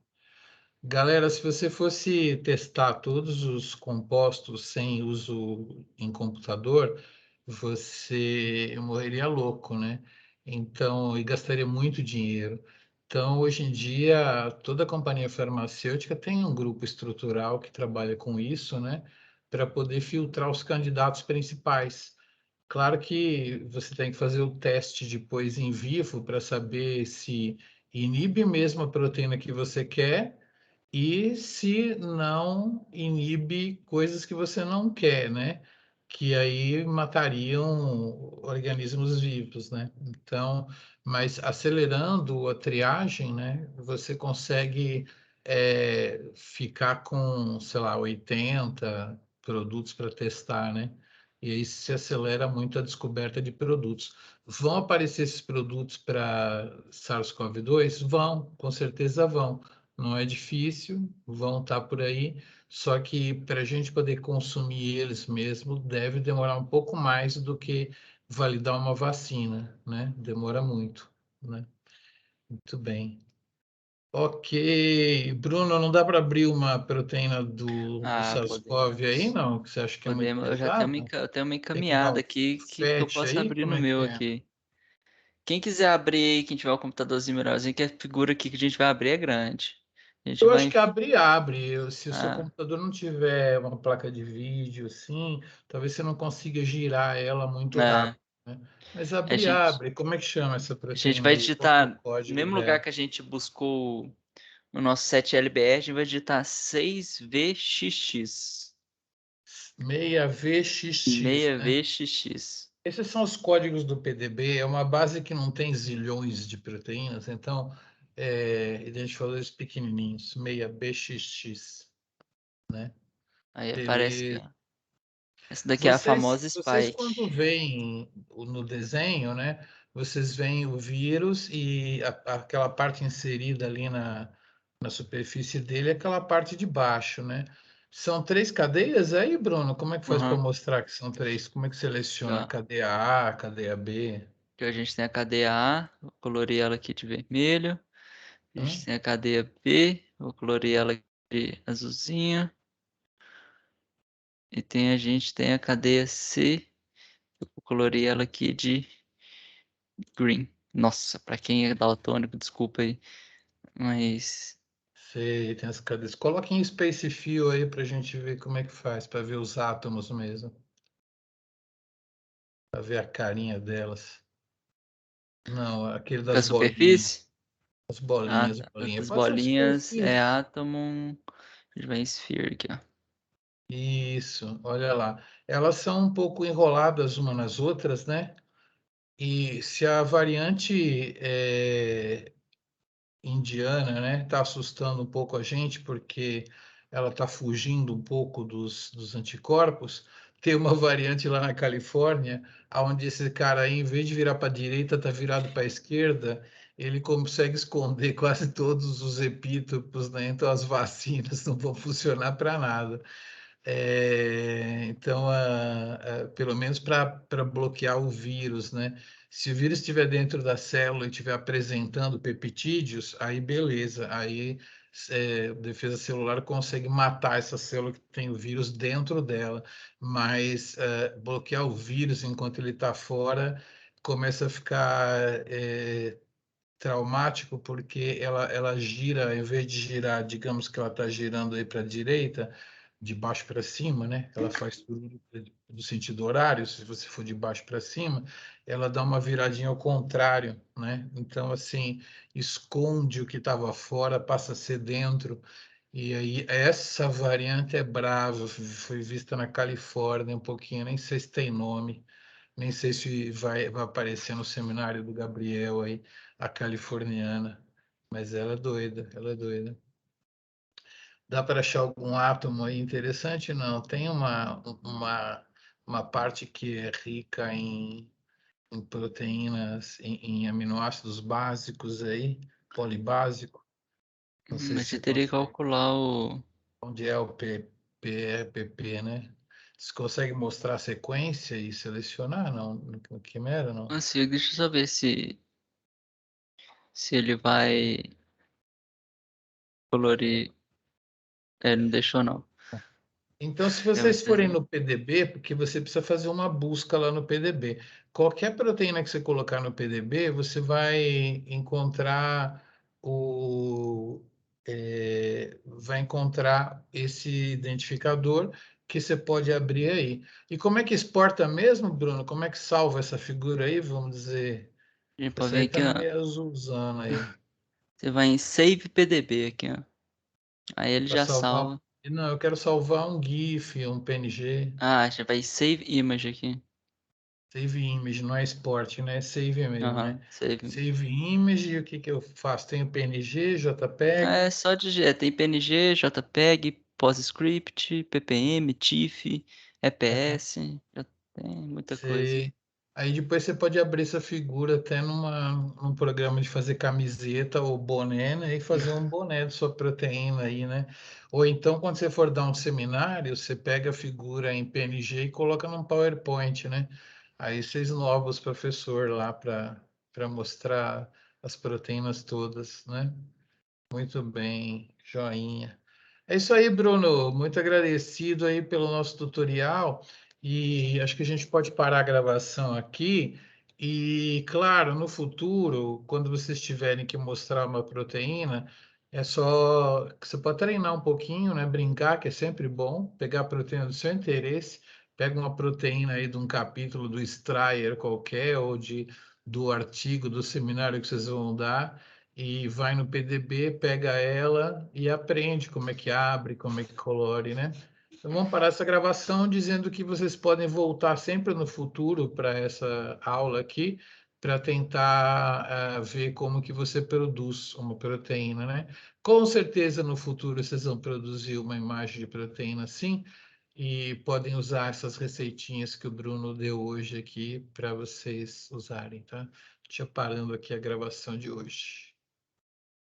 Galera, se você fosse testar todos os compostos sem uso em computador, você morreria louco, né? Então, e gastaria muito dinheiro. Então, hoje em dia, toda companhia farmacêutica tem um grupo estrutural que trabalha com isso, né? Para poder filtrar os candidatos principais. Claro que você tem que fazer o teste depois em vivo para saber se inibe mesmo a proteína que você quer e se não inibe coisas que você não quer, né? Que aí matariam organismos vivos, né? Então, mas acelerando a triagem, né? Você consegue ficar com, sei lá, 80 produtos para testar, né? E aí se acelera muito a descoberta de produtos. Vão aparecer esses produtos para SARS-CoV-2? Vão, com certeza vão. Não é difícil, vão estar por aí, só que para a gente poder consumir eles mesmo, deve demorar um pouco mais do que validar uma vacina, né? Demora muito, né? Muito bem. Ok, Bruno, não dá para abrir uma proteína do Ah, SARS-CoV aí, podemos. não? Que você acha que é muito Podemos. pesado? Eu tenho uma Tem que dar encaminhada o aqui que eu FAT posso aí? abrir Como no é que meu é? aqui. Quem quiser abrir aí, quem tiver o computadorzinho melhorzinho, que a figura aqui que a gente vai abrir é grande. A gente Eu acho vai. que abrir, abre. Se o seu Ah, computador não tiver uma placa de vídeo, assim, talvez você não consiga girar ela muito é, rápido, né? Mas a abrir, gente, abre. Como é que chama essa a gente proteína vai aí? Qual que é o digitar no código mesmo lugar dela? que a gente buscou no nosso 7LBR, a gente vai digitar 6VXX. 6VXX, né? 6VXX. Esses são os códigos do PDB. É uma base que não tem zilhões de proteínas, então identificadores pequenininhos, 6BXX, né? Aí aparece aqui, Beleza. ó. Essa daqui é a Vocês, famosa vocês Spike. quando veem no desenho, né? Vocês veem o vírus e aquela parte inserida ali na superfície dele, é aquela parte de baixo, né? São três cadeias aí, Bruno? Como é que faz para Uhum. mostrar que são três? Como é que Aqui, seleciona a ó. cadeia A, cadeia B? Aqui a gente tem a cadeia A, vou colorir ela aqui de vermelho. A gente Hã? tem a cadeia B, vou colorir ela de azulzinho. E a gente tem a cadeia C, eu vou colorir ela aqui de green. Nossa, pra quem é daltônico, desculpa aí. Mas Sei, tem as cadeias. Coloque em Space Fill aí para a gente ver como é que faz, para ver os átomos mesmo, para ver a carinha delas. Não, aquele da das bolinhas. superfície, As a, bolinhas, bolinha. das Pode ser bolinhas é superfície. átomo. A gente vai em sphere aqui, ó. Isso, olha lá. Elas são um pouco enroladas uma nas outras, né? E se a variante indiana, né, está assustando um pouco a gente, porque ela está fugindo um pouco dos anticorpos, tem uma variante lá na Califórnia, onde esse cara aí, em vez de virar para a direita, está virado para a esquerda, ele consegue esconder quase todos os epítopos, né? Então as vacinas não vão funcionar para nada. Então, pelo menos para bloquear o vírus, né? Se o vírus estiver dentro da célula e estiver apresentando peptídeos, aí beleza, aí a defesa celular consegue matar essa célula que tem o vírus dentro dela, mas bloquear o vírus enquanto ele está fora começa a ficar traumático, porque ela gira, em vez de girar, digamos que ela está girando aí para a direita, de baixo para cima, né? Ela faz tudo do sentido horário, se você for de baixo para cima, ela dá uma viradinha ao contrário, né? Então, assim, esconde o que estava fora, passa a ser dentro. E aí, essa variante é brava, foi vista na Califórnia um pouquinho, nem sei se tem nome, nem sei se vai aparecer no seminário do Gabriel aí, a californiana, mas ela é doida, ela é doida. Dá para achar algum átomo aí interessante? Não, tem uma parte que é rica em proteínas, em aminoácidos básicos aí, polibásico. Não sei Mas se você você teria que consegue. calcular o... Onde é o PPP, né? Você consegue mostrar a sequência e selecionar? Não, no Quimera, não. Assim, deixa eu só ver se ele vai colorir... não deixou não. Então, se Já vai vocês forem ser... no PDB, porque você precisa fazer uma busca lá no PDB. Qualquer proteína que você colocar no PDB, você vai encontrar vai encontrar esse identificador que você pode abrir aí. E como é que exporta mesmo, Bruno? Como é que salva essa figura aí, vamos dizer? A gente pode Essa ver aí aqui, tá ó. meio azulzona aí. Você vai em Save PDB aqui, ó. Aí ele Para já salvar. salva. Não, eu quero salvar um GIF, um PNG. Ah, já vai Save Image aqui. Save image, não é export, né? É save mesmo, né? Aham, Save. Save image, e o que que eu faço? Tenho PNG, JPEG, É só digitar. Tem PNG, JPEG, PostScript, PPM, TIFF, EPS. Já tem muita coisa. sei. Aí depois você pode abrir essa figura até num programa de fazer camiseta ou boné, né? E fazer um boné de sua proteína aí, né? Ou então, quando você for dar um seminário, você pega a figura em PNG e coloca num PowerPoint, né? Aí você esnova os professor lá para mostrar as proteínas todas, né? Muito bem, joinha. É isso aí, Bruno. Muito agradecido aí pelo nosso tutorial. E acho que a gente pode parar a gravação aqui. E, claro, no futuro, quando vocês tiverem que mostrar uma proteína, é só que você pode treinar um pouquinho, né? Brincar, que é sempre bom. Pegar a proteína do seu interesse. Pega uma proteína aí de um capítulo do Strayer qualquer, ou do artigo do seminário que vocês vão dar e vai no PDB, pega ela e aprende como é que abre, como é que colore, né? Então vamos parar essa gravação dizendo que vocês podem voltar sempre no futuro para essa aula aqui, para tentar ver como que você produz uma proteína, né? Com certeza no futuro vocês vão produzir uma imagem de proteína sim, e podem usar essas receitinhas que o Bruno deu hoje aqui para vocês usarem, tá? Deixa eu parando aqui a gravação de hoje.